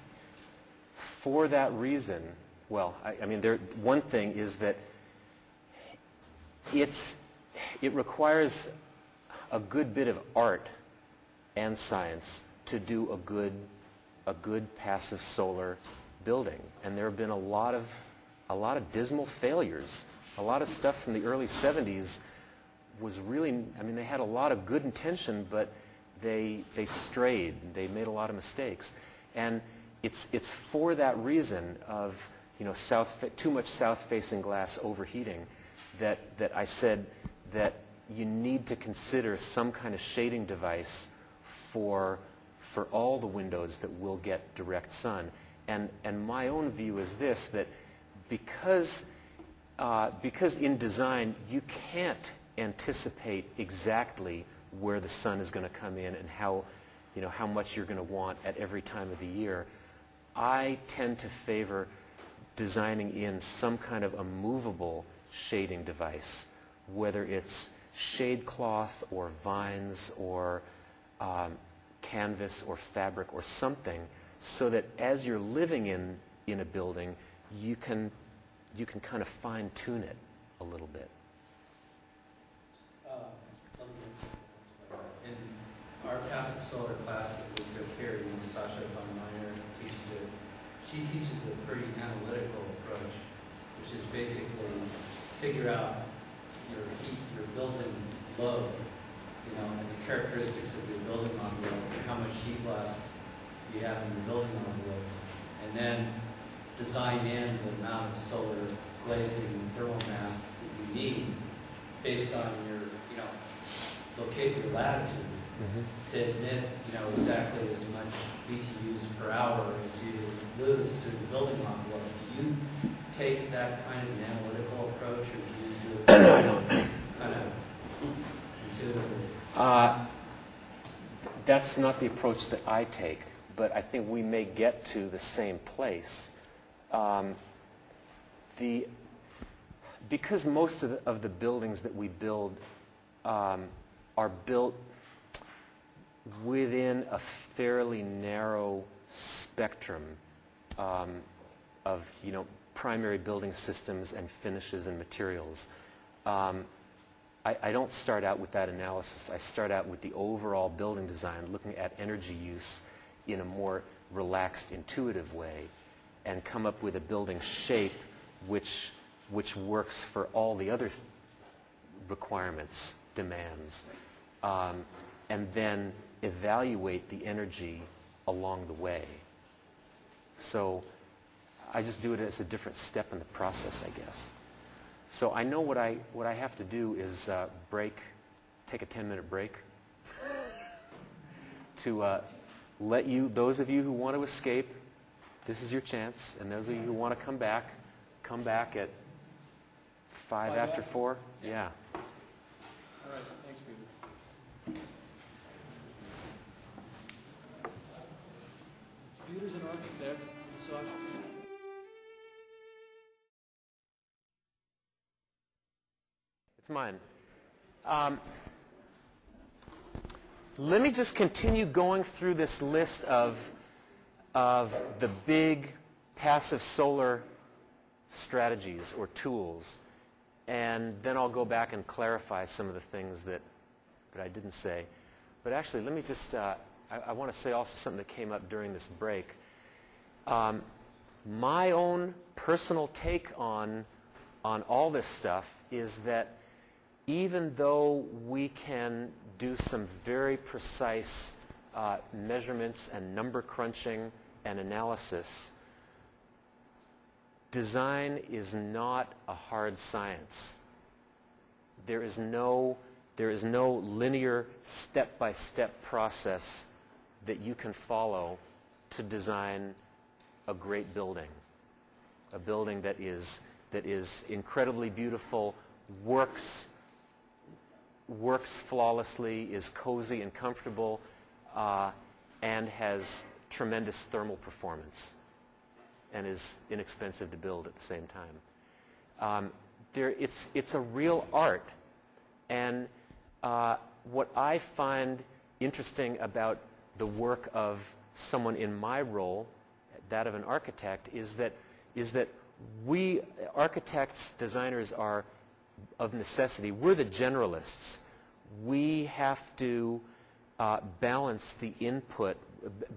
for that reason. Well, I mean, one thing is that it requires a good bit of art and science to do a good passive solar building, and there have been a lot of dismal failures. A lot of stuff from the early 70s was really, I mean, they had a lot of good intention, but they strayed. They made a lot of mistakes, and it's for that reason of, you know, too much south-facing glass overheating that I said that you need to consider some kind of shading device for all the windows that will get direct sun. And my own view is this, that because in design you can't anticipate exactly where the sun is going to come in and how much you're going to want at every time of the year, I tend to favor designing in some kind of a movable shading device, whether it's shade cloth or vines or canvas or fabric or something, so that as you're living in a building, you can kind of fine-tune it a little bit. In our passive solar class that we took here, Sasha von Meyer teaches it. She teaches a pretty analytical approach, which is basically figure out your heat, your building load, you know, and the characteristics of your building envelope, and how much heat loss you have in the building envelope, and then design in the amount of solar glazing and thermal mass that you need based on your, you know, locate your latitude to emit, you know, exactly as much BTUs per hour as you lose through the building envelope. Do you take that kind of an analytical approach, or do you do it I don't. kind of intuitively? That's not the approach that I take, but I think we may get to the same place. Because most of the buildings that we build are built within a fairly narrow spectrum of, you know, primary building systems and finishes and materials. I don't start out with that analysis. I start out with the overall building design, looking at energy use in a more relaxed, intuitive way, and come up with a building shape which works for all the other requirements, demands, and then evaluate the energy along the way. So I just do it as a different step in the process, I guess. So I know what I have to do is take a 10-minute break to let you, those of you who want to escape, this is your chance, and those of you who want to come back at 5 after 4. Yeah. All right, thanks, Peter. Peter's an architect, Sasha. It's mine. Let me just continue going through this list of the big passive solar strategies or tools, and then I'll go back and clarify some of the things that I didn't say. But actually, let me just, I want to say also something that came up during this break. My own personal take on all this stuff is that even though we can do some very precise measurements and number crunching and analysis, design is not a hard science. There is no linear step-by-step process that you can follow to design a great building. A building that is incredibly beautiful, works flawlessly, is cozy and comfortable, and has tremendous thermal performance, and is inexpensive to build at the same time. It's a real art. And what I find interesting about the work of someone in my role, that of an architect, is that we architects, designers, are of necessity, we're the generalists. We have to balance the input,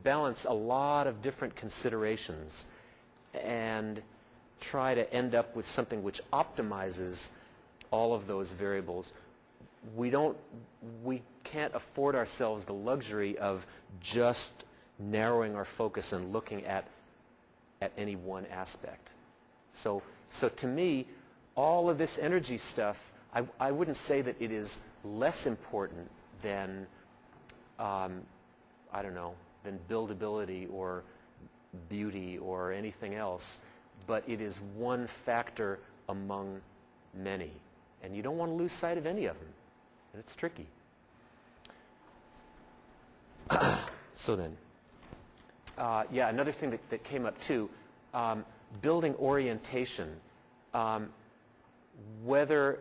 balance a lot of different considerations, and try to end up with something which optimizes all of those variables. We can't afford ourselves the luxury of just narrowing our focus and looking at any one aspect. So to me, all of this energy stuff, I wouldn't say that it is less important than, I don't know, than buildability or beauty or anything else, but it is one factor among many. And you don't want to lose sight of any of them. And it's tricky. So then, yeah, another thing that came up too, building orientation. Whether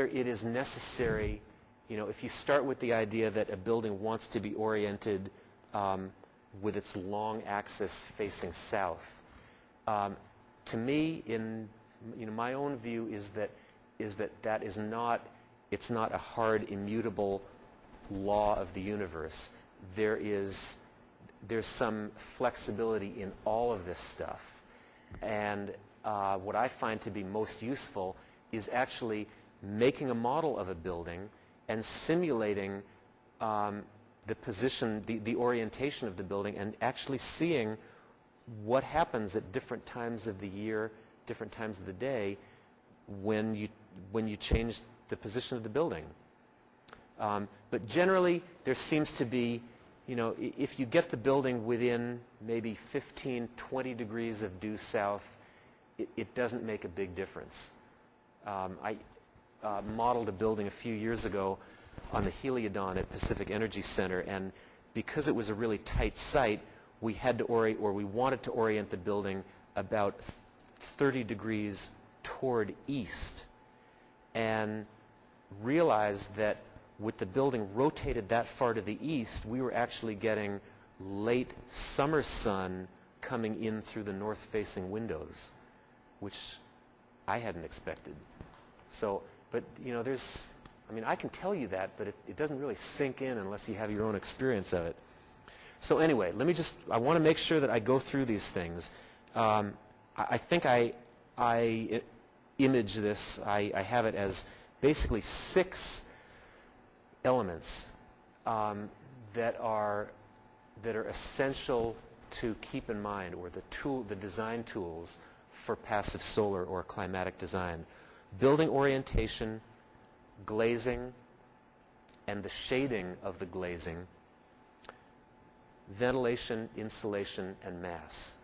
it is necessary, if you start with the idea that a building wants to be oriented with its long axis facing south, to me, in my own view, is that it's not a hard, immutable law of the universe. There's some flexibility in all of this stuff, and what I find to be most useful is actually making a model of a building and simulating the position, the orientation of the building, and actually seeing what happens at different times of the year, different times of the day, when you change the position of the building. But generally, there seems to be, if you get the building within maybe 15, 20 degrees of due south, it doesn't make a big difference. I modeled a building a few years ago on the Heliodon at Pacific Energy Center, and because it was a really tight site, we wanted to orient the building about 30 degrees toward east, and realized that with the building rotated that far to the east, we were actually getting late summer sun coming in through the north-facing windows, which I hadn't expected. So, but I can tell you that, but it doesn't really sink in unless you have your own experience of it. So anyway, I want to make sure that I go through these things. I think I image this, I have it as basically 6 elements that are essential to keep in mind, or the design tools for passive solar or climatic design. Building orientation, glazing, and the shading of the glazing, ventilation, insulation, and mass.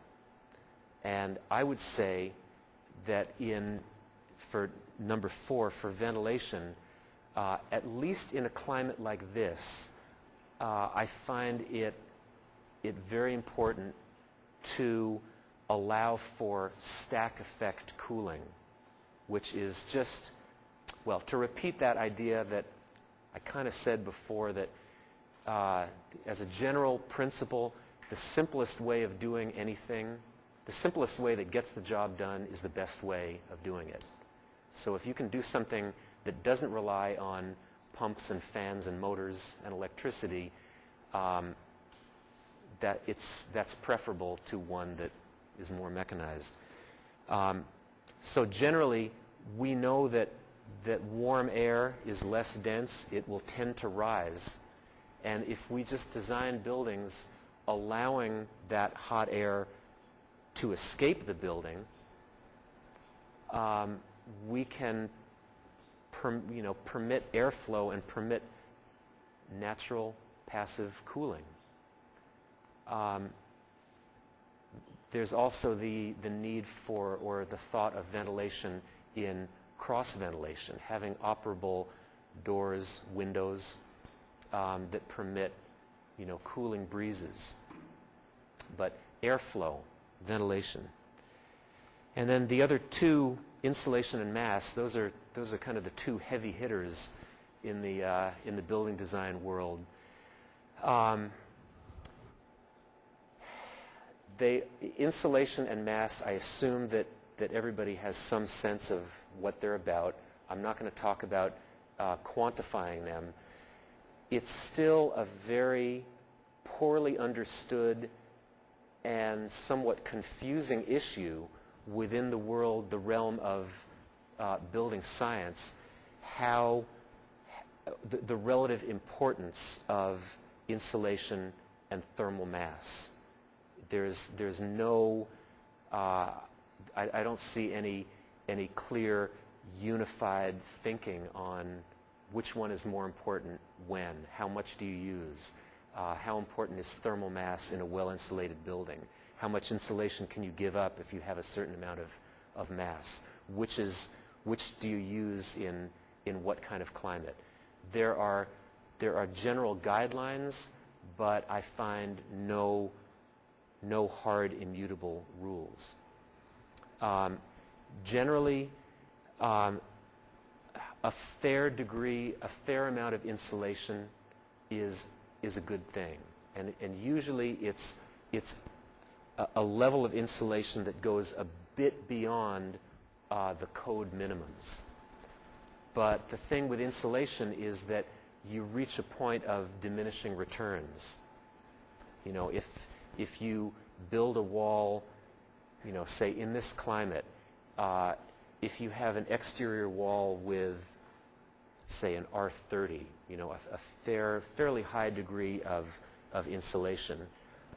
And I would say that for number 4, for ventilation, at least in a climate like this, I find it very important to allow for stack effect cooling, which is just, well, to repeat that idea that I kind of said before, that as a general principle, the simplest way of doing anything, the simplest way that gets the job done is the best way of doing it. So if you can do something that doesn't rely on pumps and fans and motors and electricity, that's preferable to one that is more mechanized. So generally, we know that warm air is less dense. It will tend to rise. And if we just design buildings allowing that hot air to escape the building, we can permit airflow and permit natural passive cooling. There's also the need for, or the thought of ventilation in cross ventilation, having operable doors, windows that permit, cooling breezes. But airflow, ventilation. And then the other 2 insulation and mass, those are kind of the two heavy hitters in the building design world. Insulation and mass, I assume that everybody has some sense of what they're about. I'm not going to talk about quantifying them. It's still a very poorly understood and somewhat confusing issue within the realm of building science, how the relative importance of insulation and thermal mass. There's no, I don't see any clear unified thinking on which one is more important when, how much do you use, how important is thermal mass in a well-insulated building, how much insulation can you give up if you have a certain amount of mass, which do you use in what kind of climate. There are general guidelines, but I find no hard immutable rules. Generally, a fair amount of insulation is a good thing, and usually it's a level of insulation that goes a bit beyond the code minimums. But the thing with insulation is that you reach a point of diminishing returns. You know, if you build a wall, you know, say in this climate, if you have an exterior wall with, say, an R30, you know, a fairly high degree of insulation,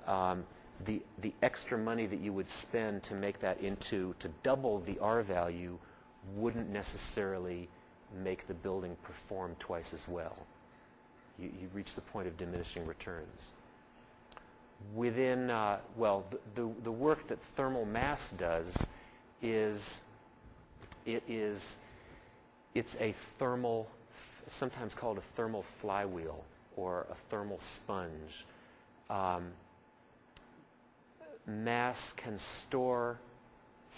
the extra money that you would spend to make that to double the R value wouldn't necessarily make the building perform twice as well. You reach the point of diminishing returns. Within, the work that thermal mass does is, it's a thermal, sometimes called a thermal flywheel or a thermal sponge. Mass can store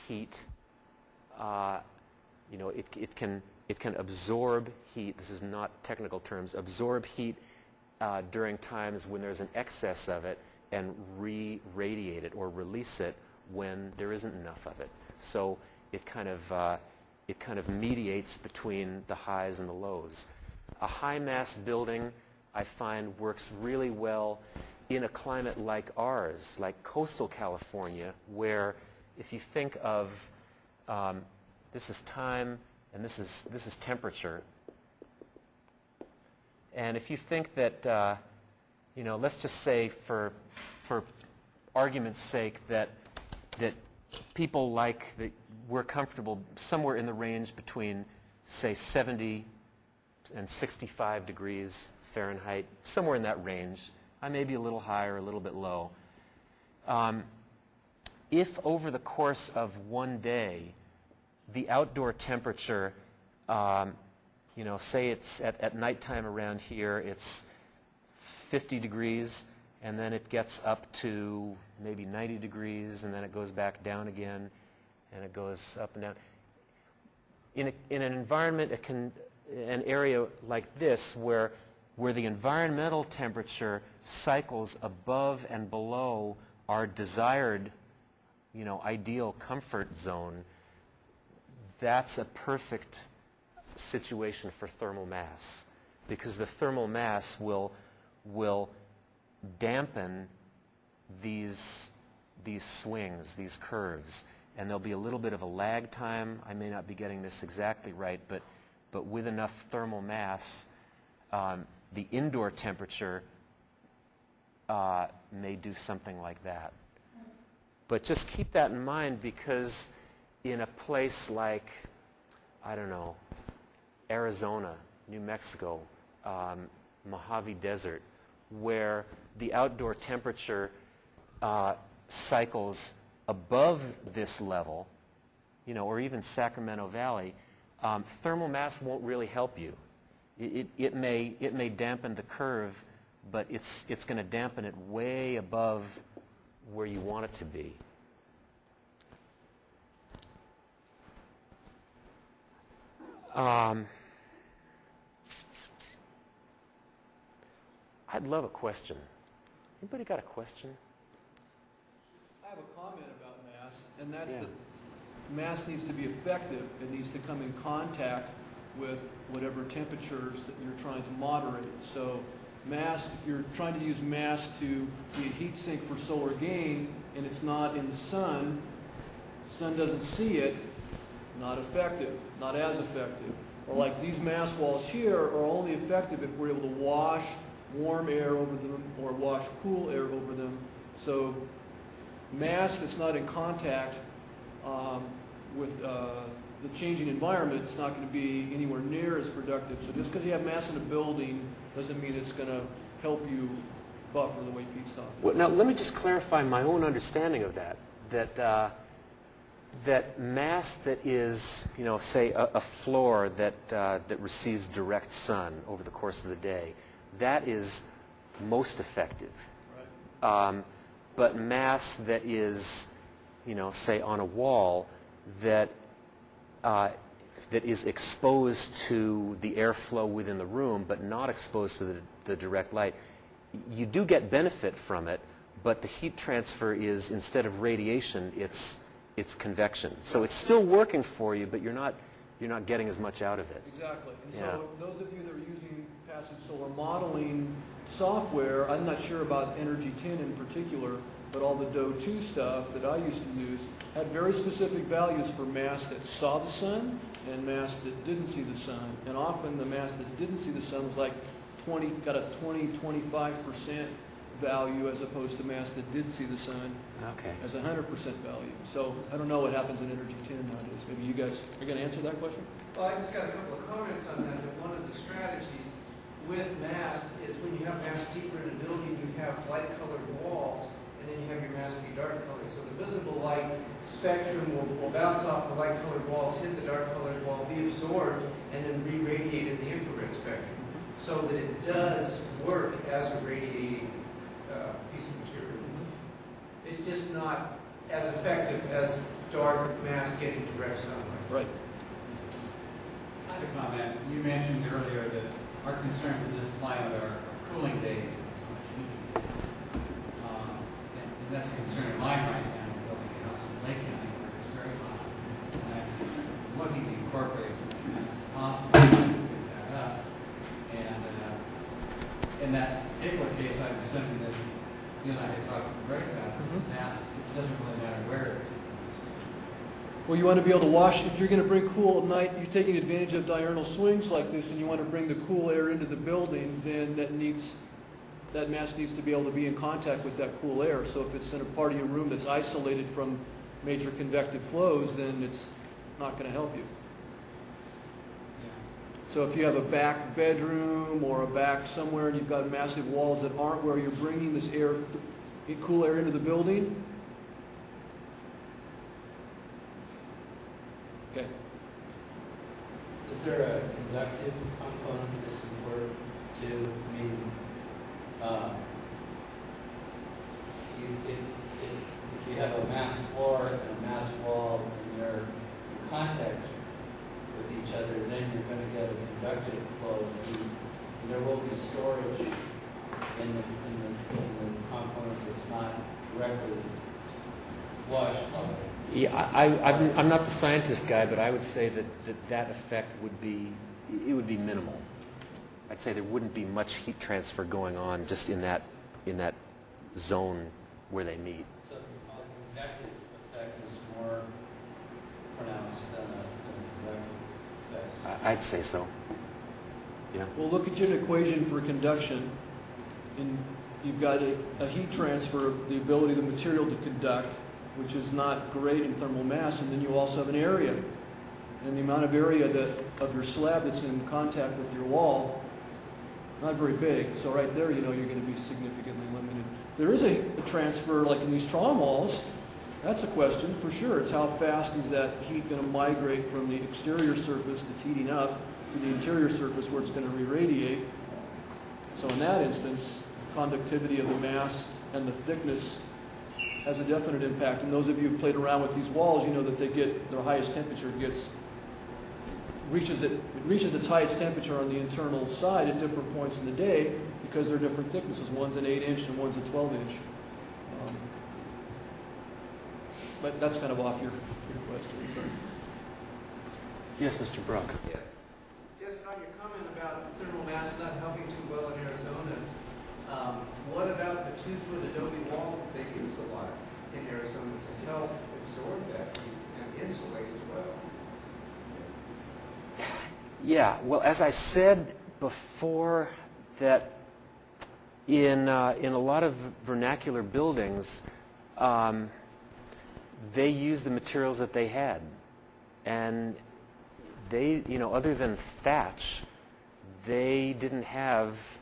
heat. You know, it can absorb heat. This is not technical terms. Absorb heat during times when there's an excess of it, and re-radiate it or release it when there isn't enough of it. So it kind of mediates between the highs and the lows. A high mass building, I find, works really well in a climate like ours, like coastal California, where if you think of this is time and this is temperature, and if you think that you know, let's just say for argument's sake that people like that we're comfortable somewhere in the range between, say, 70 and 65 degrees Fahrenheit, somewhere in that range. I may be a little high or a little bit low. If over the course of one day the outdoor temperature, you know, say it's at nighttime around here, it's 50 degrees, and then it gets up to maybe 90 degrees, and then it goes back down again, and it goes up and down. In an environment, an area like this, where the environmental temperature cycles above and below our desired, you know, ideal comfort zone, that's a perfect situation for thermal mass, because the thermal mass will dampen these swings, these curves, and there'll be a little bit of a lag time. I may not be getting this exactly right, but with enough thermal mass, the indoor temperature may do something like that. But just keep that in mind, because in a place like, I don't know, Arizona, New Mexico, Mojave Desert, where the outdoor temperature cycles above this level, you know, or even Sacramento Valley, thermal mass won't really help you. It may dampen the curve, but it's going to dampen it way above where you want it to be. I'd love a question. Anybody got a question? I have a comment about mass, and that's that mass needs to be effective. It needs to come in contact with whatever temperatures that you're trying to moderate. So mass, if you're trying to use mass to be a heat sink for solar gain, and it's not in the sun doesn't see it, not effective, not as effective. Or like these mass walls here are only effective if we're able to wash warm air over them or wash cool air over them. So mass that's not in contact with the changing environment, it's not going to be anywhere near as productive. So just because you have mass in a building doesn't mean it's going to help you buffer the way Pete's talking. Well, now let me just clarify my own understanding of that. That mass that is, you know, say a floor that receives direct sun over the course of the day, that is most effective. Right. But mass that is, you know, say on a wall that is exposed to the airflow within the room but not exposed to the direct light, you do get benefit from it, but the heat transfer is, instead of radiation, it's convection. So it's still working for you, but you're not getting as much out of it. Exactly. And Yeah. so those of you that are using passive solar modeling software, I'm not sure about Energy 10 in particular, but all the DO2 stuff that I used to use had very specific values for mass that saw the sun and mass that didn't see the sun. And often the mass that didn't see the sun was like 25% value, as opposed to mass that did see the sun Okay. as 100% value. So I don't know what happens in Energy 10 nowadays. Maybe you guys are going to answer that question? Well, I just got a couple of comments on that. That one of the strategies with mass is when you have mass deeper in a building, you have light-colored walls, and then you have your mass be dark-colored. So the visible light spectrum will bounce off the light-colored walls, hit the dark-colored wall, be absorbed, and then re-radiate in the infrared spectrum, so that it does work as a radiating piece of material. It's just not as effective as dark mass getting direct sunlight. Right. I have a comment. You mentioned earlier that our concerns in this climate are cooling days and so much humidity. And that's a concern of mine right now. I'm building a house in Lake County where it's very hot. And I'm looking to incorporate as much mass as possible to get that up. And in that particular case, I'm assuming that you and I had talked very about this. Mass, it doesn't really matter where it is. Well, you want to be able to wash, if you're going to bring cool at night, you're taking advantage of diurnal swings like this, and you want to bring the cool air into the building, then that mass needs to be able to be in contact with that cool air. So if it's in a part of your room that's isolated from major convective flows, then it's not going to help you. So if you have a back bedroom or a back somewhere and you've got massive walls that aren't where you're bringing this air, cool air into the building, okay. Is there a conductive component that's important too? I mean, if you have a mass floor and a mass wall and they're in contact with each other, then you're going to get a conductive flow of heat. And there will be storage in the component that's not directly washed. Yeah, I'm not the scientist guy, but I would say that effect would be minimal. I'd say there wouldn't be much heat transfer going on just in that zone where they meet. So the convective effect is more pronounced than a conductive effect. I'd say so. Yeah. Well, look at your equation for conduction, and you've got a heat transfer of the ability of the material to conduct, which is not great in thermal mass, and then you also have an area. And the amount of area of your slab that's in contact with your wall, not very big. So right there, you know you're going to be significantly limited. There is a transfer, like in these trauma walls. That's a question for sure. It's how fast is that heat going to migrate from the exterior surface that's heating up to the interior surface where it's going to re-radiate. So in that instance, conductivity of the mass and the thickness has a definite impact. And those of you who've played around with these walls, you know that their highest temperature gets reaches its highest temperature on the internal side at different points in the day because they're different thicknesses. One's an 8-inch and one's a 12-inch. But that's kind of off your question. Sorry. Yes, Mr. Brock. Yes. Just on your comment about thermal mass not helping too well in Arizona, what about the 2-foot adobe walls that they use a lot in Arizona to help absorb that heat and insulate as well? Yeah, well, as I said before, that in a lot of vernacular buildings, they used the materials that they had, and they, other than thatch, they didn't have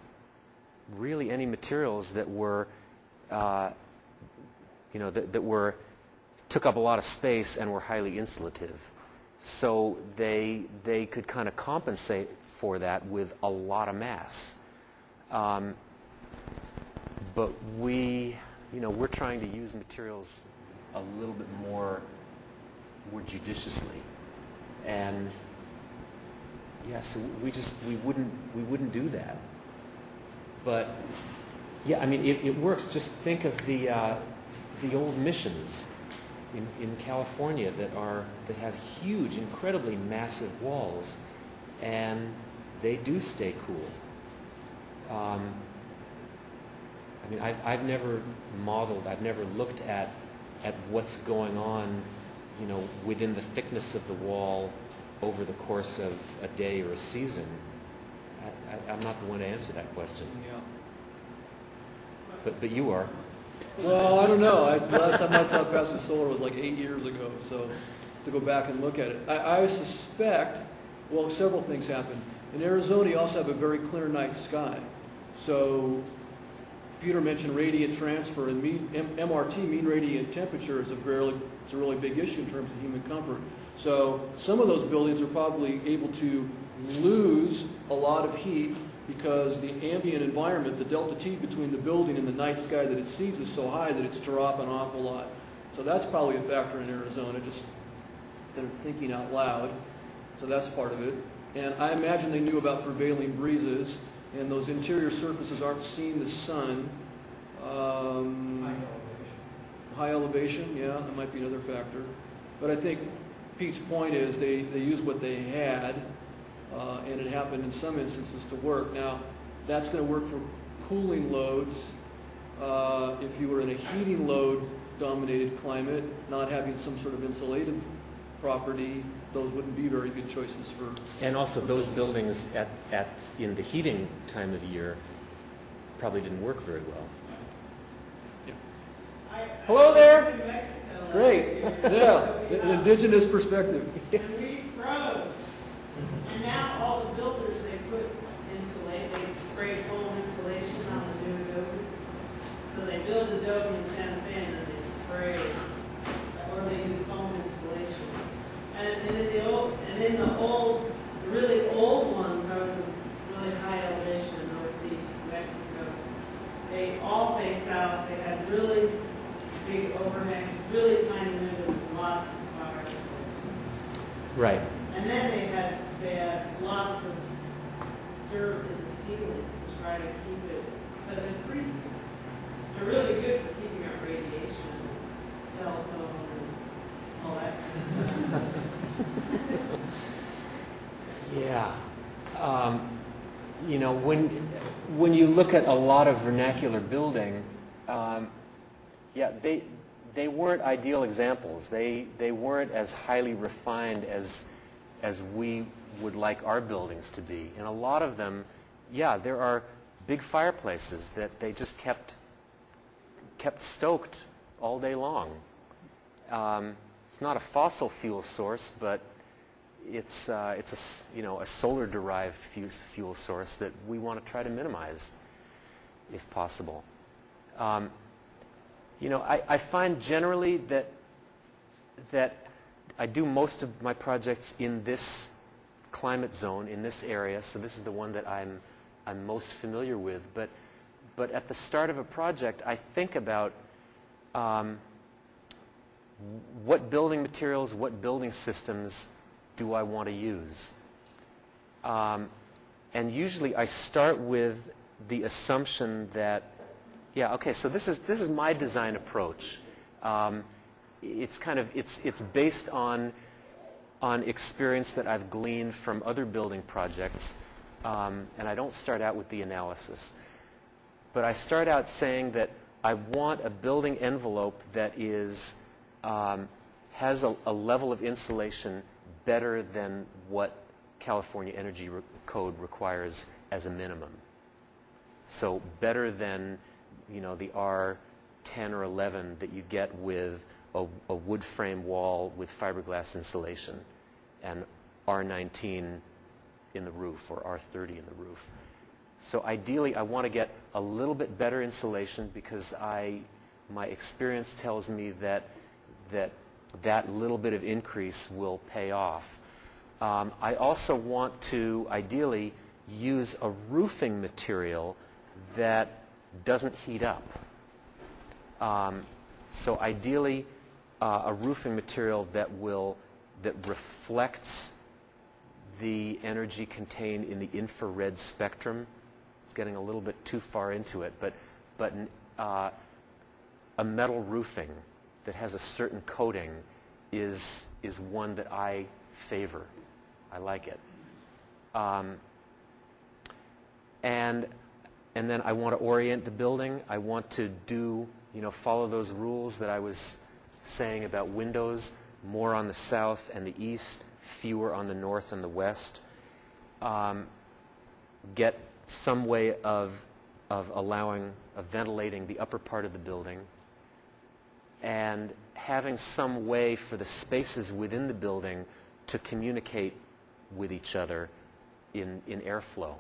really any materials that were, that were took up a lot of space and were highly insulative. So they could kind of compensate for that with a lot of mass. But we're trying to use materials a little bit more judiciously, and yeah, so we wouldn't do that. But yeah, I mean, it works. Just think of the old missions in California that have huge, incredibly massive walls, and they do stay cool. I mean, I've never modeled, I've never looked at what's going on, within the thickness of the wall over the course of a day or a season. I'm not the one to answer that question. Yeah. But you are. Well, I don't know. Last time I taught passive solar was like 8 years ago, so to go back and look at it. I suspect, well, several things happen. In Arizona, you also have a very clear night sky. So Peter mentioned radiant transfer, and MRT, mean radiant temperature, is a really big issue in terms of human comfort. So some of those buildings are probably able to lose a lot of heat because the ambient environment, the delta T between the building and the night sky that it sees is so high that it's dropping an awful lot. So that's probably a factor in Arizona, just kind of thinking out loud. So that's part of it. And I imagine they knew about prevailing breezes, and those interior surfaces aren't seeing the sun. High elevation, yeah, that might be another factor. But I think Pete's point is they used what they had, and it happened in some instances to work. Now, that's going to work for cooling loads. If you were in a heating load-dominated climate, not having some sort of insulative property, those wouldn't be very good choices for... And also, those buildings in the heating time of year probably didn't work very well. Hello there. In Mexico, Great. Yeah, an indigenous perspective. and we froze. And now all the builders, they put insulate, they spray foam insulation on the new adobe. So they build adobe in Santa Fe and then they spray, or they use foam insulation. And in the really old ones, I was a really high elevation in northeast Mexico. They all face out. They had really big overhangs, really tiny windows, with lots of fire exits. Right. And then they had lots of dirt in the ceiling to try to keep it, but they're freezing. They're really good for keeping our radiation, cell phone, and all that kind of stuff. Yeah. When you look at a lot of vernacular building, yeah, they weren't ideal examples. They weren't as highly refined as we would like our buildings to be. And a lot of them, yeah, there are big fireplaces that they just kept stoked all day long. It's not a fossil fuel source, but it's a solar-derived fuel source that we want to try to minimize, if possible. I find generally that I do most of my projects in this climate zone, in this area, so this is the one that I'm most familiar with. But at the start of a project, I think about what building materials, what building systems do I want to use? And usually I start with the assumption that, yeah, okay, so this is my design approach. It's based on experience that I've gleaned from other building projects, and I don't start out with the analysis. But I start out saying that I want a building envelope that has a level of insulation better than what California Energy Code requires as a minimum. So better than, the R10 or 11 that you get with a wood frame wall with fiberglass insulation, and R19 in the roof or R30 in the roof. So ideally, I want to get a little bit better insulation because my experience tells me that little bit of increase will pay off. I also want to ideally use a roofing material that doesn't heat up. So ideally, a roofing material that reflects the energy contained in the infrared spectrum. It's getting a little bit too far into it, but a metal roofing that has a certain coating is one that I favor. I like it. And then I want to orient the building. I want to follow those rules that I was saying about windows, more on the south and the east, fewer on the north and the west. Get some way of ventilating the upper part of the building, and having some way for the spaces within the building to communicate with each other in airflow.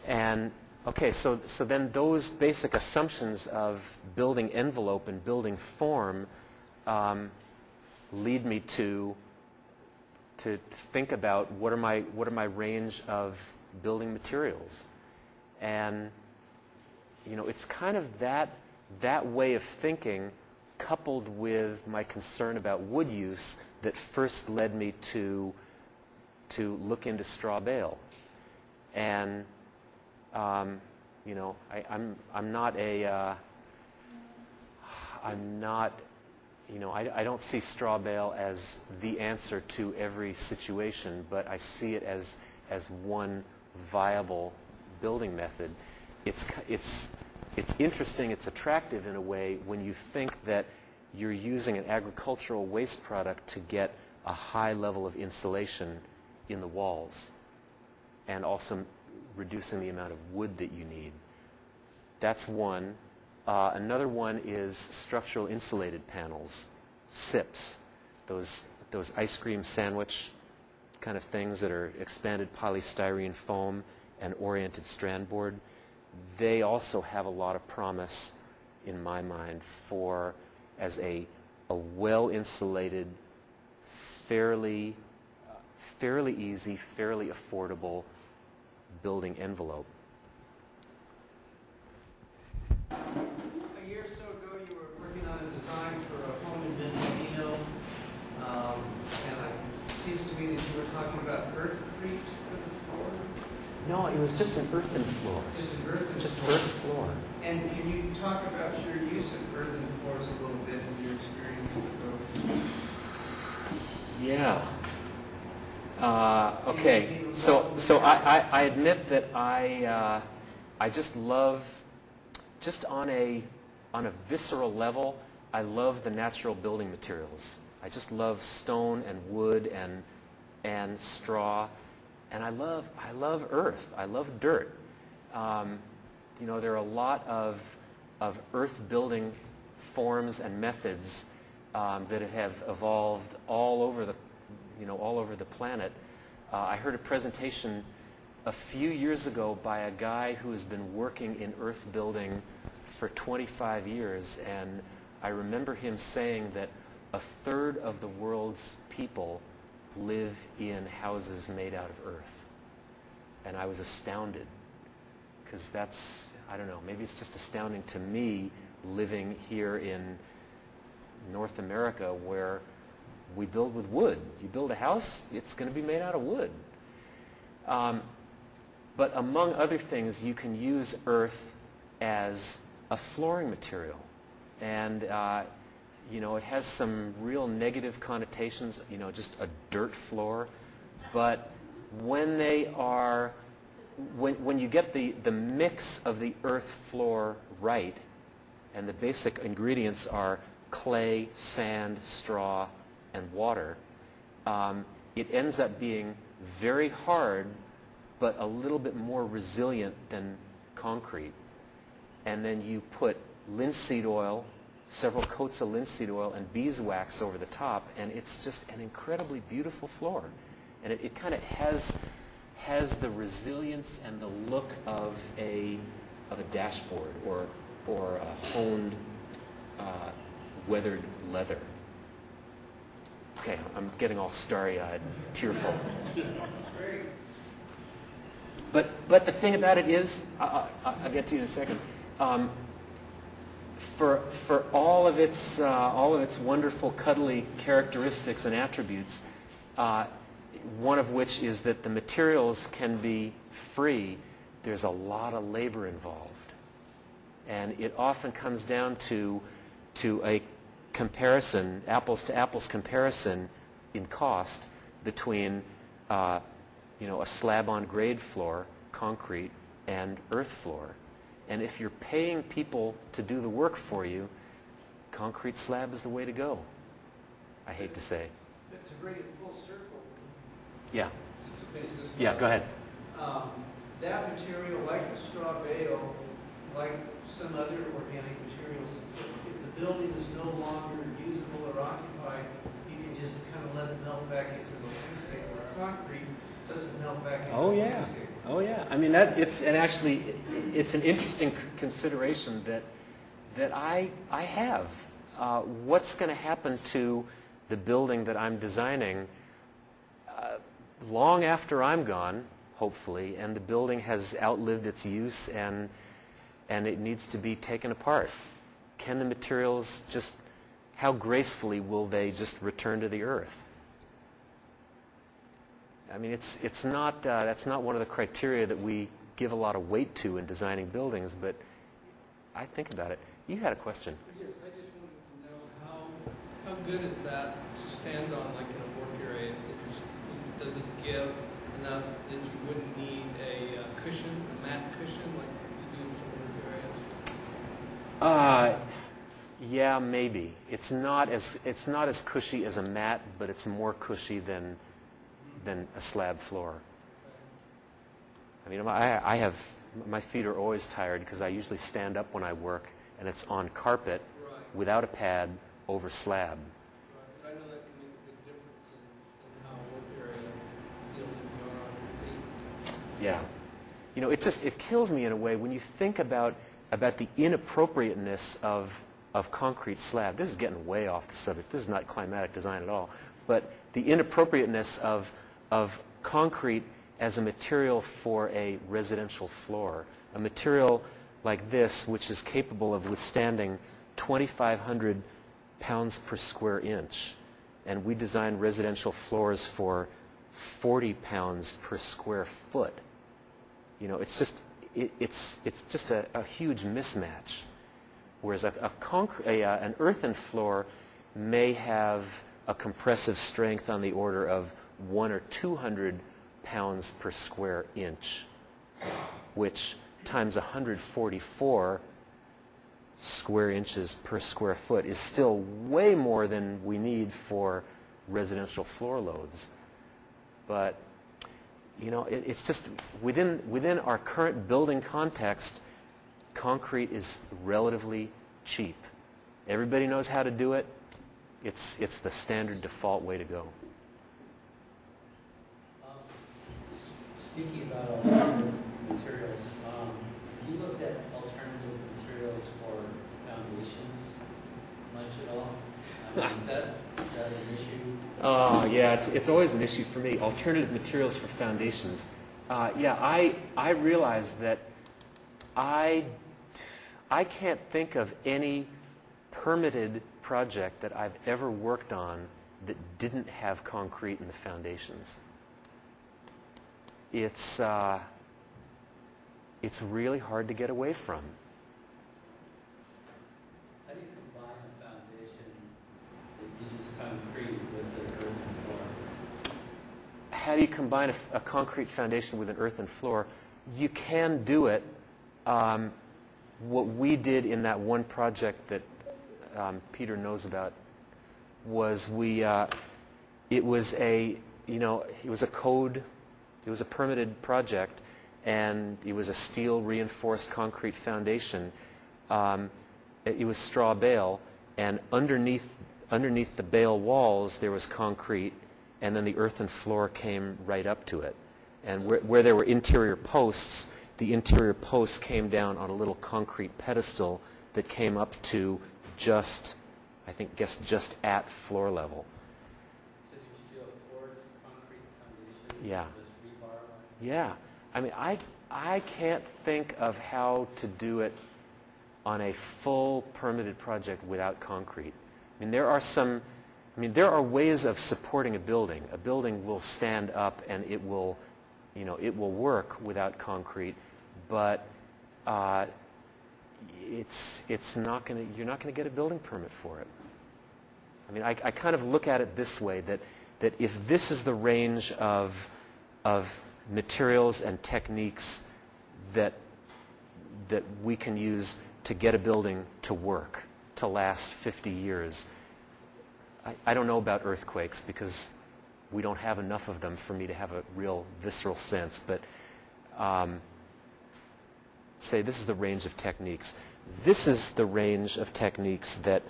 And okay, so then those basic assumptions of building envelope and building form lead me to think about what are my range of building materials. And it's kind of that way of thinking coupled with my concern about wood use that first led me to look into straw bale. And I'm not I don't see straw bale as the answer to every situation, but I see it as one viable building method. It's interesting, it's attractive in a way when you think that you're using an agricultural waste product to get a high level of insulation in the walls and also reducing the amount of wood that you need. That's one. Another one is structural insulated panels, SIPs, those ice cream sandwich kind of things that are expanded polystyrene foam and oriented strand board. They also have a lot of promise in my mind as a well-insulated, fairly easy, fairly affordable building envelope. A year or so ago, you were working on a design for a home in Mendocino, and it seems to me that you were talking about earthcrete for the floor. No, it was just an earthen floor. Just an earthen Just floor. earth floor. And can you talk about your use of earthen floors a little bit and your experience with those? Yeah. Okay. So I admit that I just love, just on a visceral level, I love the natural building materials. I just love stone and wood and straw, and I love earth. I love dirt. There are a lot of earth building forms and methods that have evolved all over the planet. I heard a presentation a few years ago by a guy who has been working in earth building for 25 years, and I remember him saying that a third of the world's people live in houses made out of earth. And I was astounded, because that's, I don't know, maybe it's just astounding to me living here in North America where we build with wood. You build a house, it's going to be made out of wood. But among other things, you can use earth as a flooring material. And, you know, it has some real negative connotations, you know, just a dirt floor. But when they are, when you get the mix of the earth floor right, and the basic ingredients are clay, sand, straw, and water, it ends up being very hard, but a little bit more resilient than concrete. And then you put linseed oil, several coats of linseed oil, and beeswax over the top, and it's just an incredibly beautiful floor. And it kind of has the resilience and the look of a dashboard or a honed, weathered leather. Okay, I'm getting all starry-eyed, tearful. But the thing about it is, I'll get to you in a second. For all of its wonderful, cuddly characteristics and attributes, one of which is that the materials can be free, there's a lot of labor involved. And it often comes down to a comparison, apples to apples comparison in cost between you know, a slab-on grade floor, concrete, and earth floor. And if you're paying people to do the work for you, concrete slab is the way to go, I hate to say. But to bring it full circle, Yeah. to finish this Yeah, go ahead. That material, like the straw bale, like some other organic materials, if the building is no longer usable or occupied, you can just kind of let it melt back into the landscape. Where concrete doesn't melt back into the landscape. Oh yeah. I mean it's an interesting consideration that I have. What's going to happen to the building that I'm designing long after I'm gone, hopefully, and the building has outlived its use and it needs to be taken apart? Can the materials just, how gracefully will they just return to the earth? I mean, it's not, that's not one of the criteria that we give a lot of weight to in designing buildings, but I think about it. You had a question. Yes, I just wanted to know how good is that to stand on, like in a work area? Does it give enough that you wouldn't need a cushion, a mat cushion, like you do in some other areas? Yeah, maybe. It's not as cushy as a mat, but it's more cushy than a slab floor. I mean, I have, my feet are always tired because I usually stand up when I work, and it's on carpet without a pad over slab. Right. I know that can make a big difference in how a work area deals with your feet. Yeah. You know, it kills me in a way when you think about the inappropriateness of concrete slab. This is getting way off the subject. This is not climatic design at all. But the inappropriateness of concrete as a material for a residential floor. A material like this, which is capable of withstanding 2,500 pounds per square inch. And we design residential floors for 40 pounds per square foot. You know, it's just a huge mismatch. Whereas an earthen floor may have a compressive strength on the order of 100 or 200 pounds per square inch, which times 144 square inches per square foot is still way more than we need for residential floor loads. But you know, it's just within our current building context, concrete is relatively cheap. Everybody knows how to do it. It's the standard default way to go. Speaking about alternative materials, have you looked at alternative materials for foundations much at all? Is that an issue? Oh, yeah, it's always an issue for me. Alternative materials for foundations. Yeah, I realize that I can't think of any permitted project that I've ever worked on that didn't have concrete in the foundations. it's really hard to get away from. How do you combine a foundation that uses concrete with the earthen floor? How do you combine a concrete foundation with an earthen floor? You can do it. What we did in that one project that Peter knows about was it was a permitted project, and it was a steel reinforced concrete foundation. It was straw bale, and underneath the bale walls there was concrete, and then the earthen floor came right up to it. And where there were interior posts, the interior posts came down on a little concrete pedestal that came up to just at floor level. So did you do a poured concrete foundation? Yeah. With rebar? Yeah. I mean, I can't think of how to do it on a full permitted project without concrete. I mean, there are ways of supporting a building. A building will stand up and it will work without concrete, but you're not going to get a building permit for it. I mean, I kind of look at it this way, that if this is the range of materials and techniques that we can use to get a building to work, to last 50 years, I don't know about earthquakes because we don't have enough of them for me to have a real visceral sense, but say this is the range of techniques. This is the range of techniques that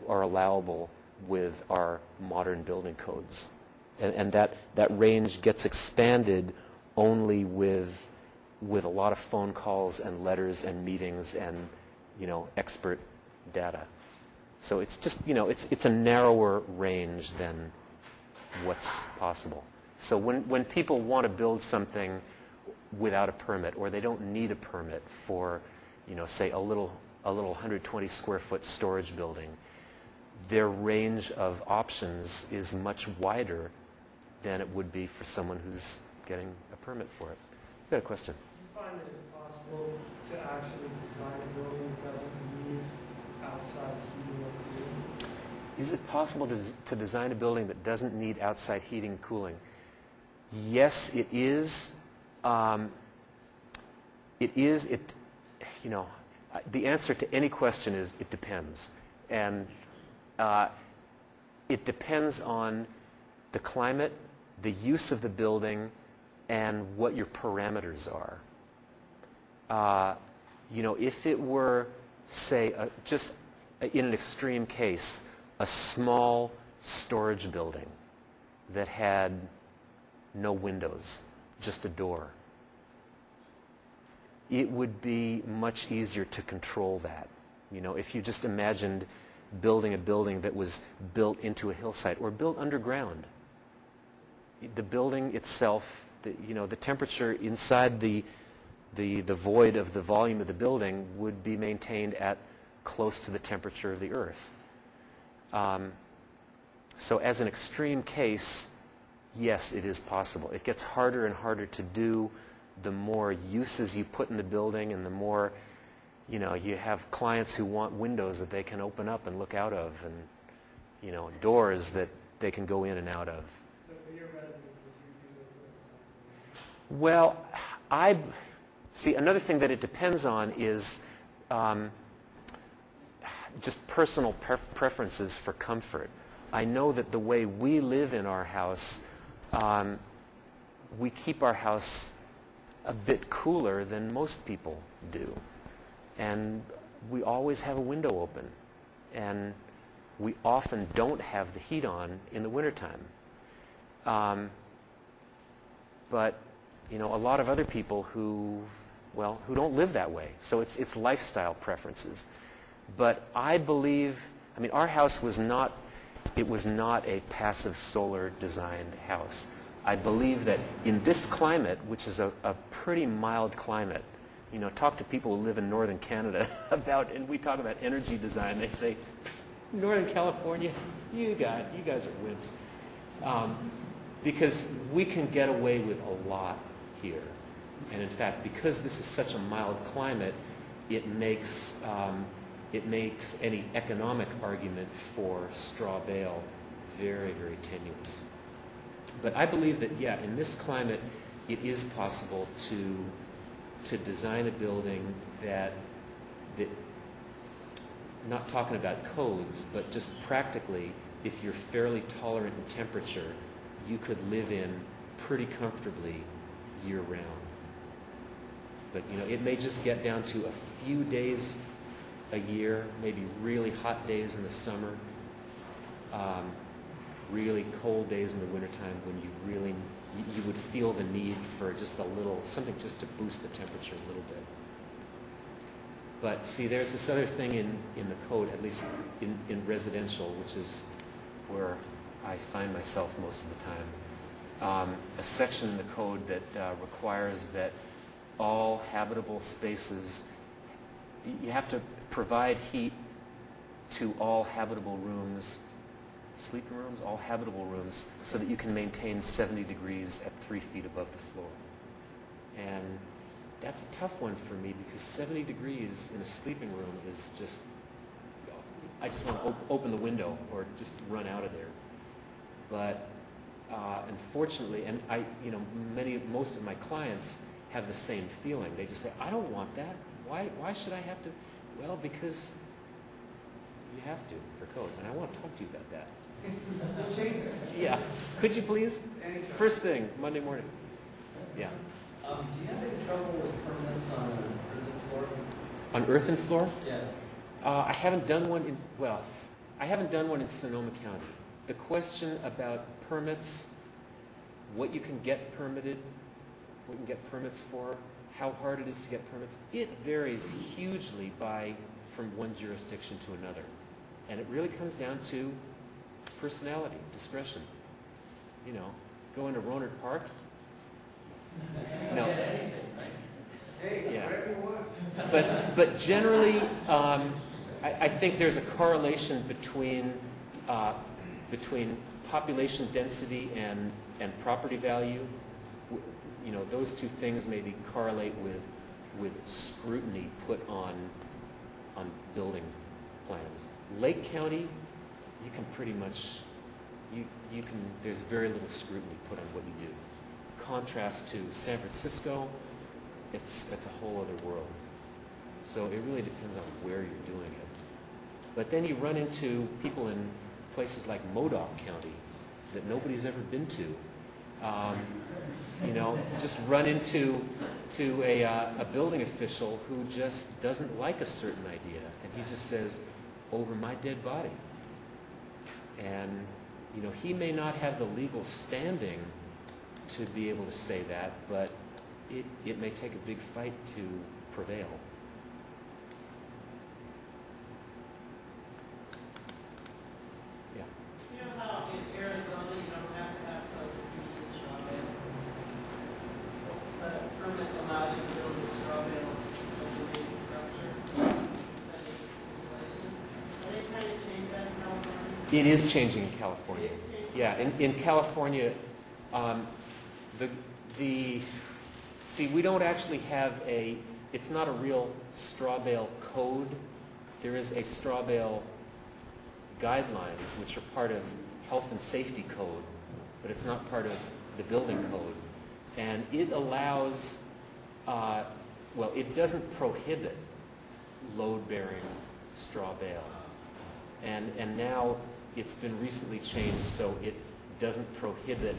are allowable with our modern building codes. And that range gets expanded only with a lot of phone calls and letters and meetings and expert data. So it's just it's a narrower range than what's possible. So when people want to build something without a permit, or they don't need a permit for say a little 120 square foot storage building, their range of options is much wider than it would be for someone who's getting a permit for it. You got a question? Do you find that it's possible to actually design a building that doesn't need outside heating or cooling? Is it possible to design a building that doesn't need outside heating and cooling? Yes, it is. The answer to any question is it depends. And it depends on the climate, the use of the building, and what your parameters are. If it were, say, just in an extreme case, a small storage building that had no windows, just a door, it would be much easier to control that. If you just imagined building a building that was built into a hillside or built underground, the building itself, the temperature inside the void of the volume of the building would be maintained at close to the temperature of the earth. So as an extreme case, yes, it is possible. It gets harder and harder to do the more uses you put in the building, and the more you have clients who want windows that they can open up and look out of, and doors that they can go in and out of. So for your residences, you do something. Well, see, another thing that it depends on is just personal preferences for comfort. I know that the way we live in our house, we keep our house a bit cooler than most people do. And we always have a window open. And we often don't have the heat on in the wintertime. But, a lot of other people who don't live that way. So it's lifestyle preferences. But I believe, our house was not a passive solar designed house. I believe that in this climate, which is a pretty mild climate, talk to people who live in northern Canada and we talk about energy design, they say, Northern California, you guys are wimps. because we can get away with a lot here. And in fact, because this is such a mild climate, it makes any economic argument for straw bale very, very tenuous. But I believe that, yeah, in this climate, it is possible to design a building that not talking about codes, but just practically, if you're fairly tolerant in temperature, you could live in pretty comfortably year-round. But you know, it may just get down to a few days a year, maybe really hot days in the summer, really cold days in the wintertime when you would feel the need for just a little, something just to boost the temperature a little bit. But see, there's this other thing in the code, at least in residential, which is where I find myself most of the time. A section in the code that requires that all habitable spaces, you have to provide heat to all habitable rooms, sleeping rooms, all habitable rooms, so that you can maintain 70 degrees at 3 feet above the floor. And that's a tough one for me because 70 degrees in a sleeping room is just, I just want to open the window or just run out of there. But unfortunately, and most of my clients have the same feeling. They just say, I don't want that. Why should I have to? Well, because you have to for code, and I want to talk to you about that. Yeah. Could you please? First thing, Monday morning. Yeah. Do you have any trouble with permits on earthen floor? On earthen floor? Yeah. I haven't done one in, I haven't done one in Sonoma County. The question about permits, what you can get permitted, what you can get permits for, how hard it is to get permits, it varies hugely from one jurisdiction to another. And it really comes down to personality, discretion. You know, go into Rohnert Park. No. Yeah. But generally, I think there's a correlation between population density and property value. You know, those two things maybe correlate with scrutiny put on building plans. Lake County, you can pretty much there's very little scrutiny put on what you do. Contrast to San Francisco, it's a whole other world. So it really depends on where you're doing it. But then you run into people in places like Modoc County that nobody's ever been to. You know, just run into a building official who just doesn't like a certain idea, and he just says, over my dead body. And you know, he may not have the legal standing to be able to say that, but it may take a big fight to prevail. Yeah. You know how in Arizona you don't have to have those immediate straw bale, but a permit allows you to build a straw bale isolated structure instead of insulation. Are they trying to change that in California? It is changing in California. Yeah, in California, see, we don't actually have it's not a real straw bale code. There is a straw bale guidelines, which are part of health and safety code, but it's not part of the building code. And it allows, it doesn't prohibit load-bearing straw bale. And now it's been recently changed so it doesn't prohibit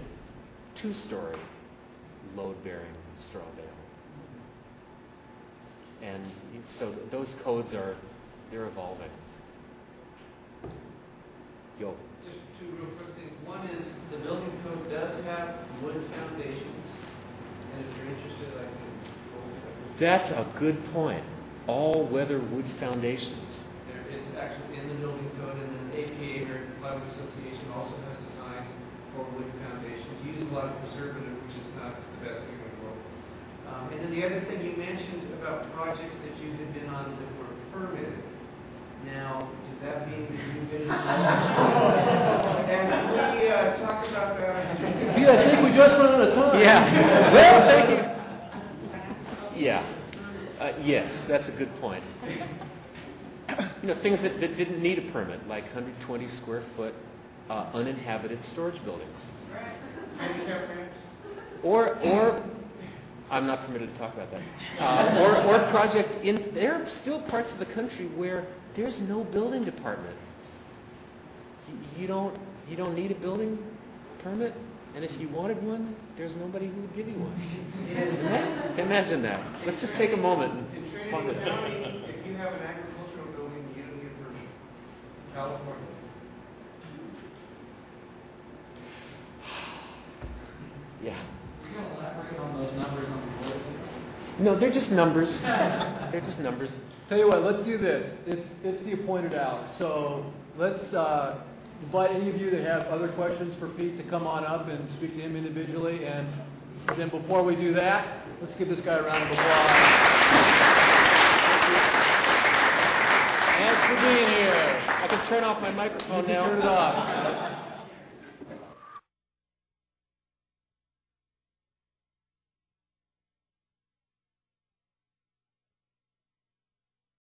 two-story load-bearing straw bale. And so those codes they're evolving. Yo. Just two real quick things. One is the building code does have wood foundations, and if you're interested, I can. That's a good point. All-weather wood foundations. It's actually in the building code, and then the APA, American Plywood Association, also has designs for wood foundations. You use a lot of preservative, which is not the best thing in the world. And then the other thing you mentioned about projects that you had been on that were permitted. Now, does that mean that you've been involved? And we talked about that. You had Yeah. Well, thank you. Yeah. Yes, that's a good point. You know, things that didn't need a permit, like 120 square foot uninhabited storage buildings. Or I'm not permitted to talk about that. Or projects there are still parts of the country where there's no building department. You don't need a building permit, and if you wanted one, there's nobody who would give you one. Imagine that. Let's just take a moment and In Trinity County, if you have an agricultural building, you don't need a permit. California. Yeah. You can elaborate on those numbers on the board. No, they're just numbers. They're just numbers. Tell you what, let's do this. It's the appointed hour. So let's invite any of you that have other questions for Pete to come on up and speak to him individually. And then before we do that, let's give this guy a round of applause. Thanks for being here. I can turn off my microphone now. Turn it off.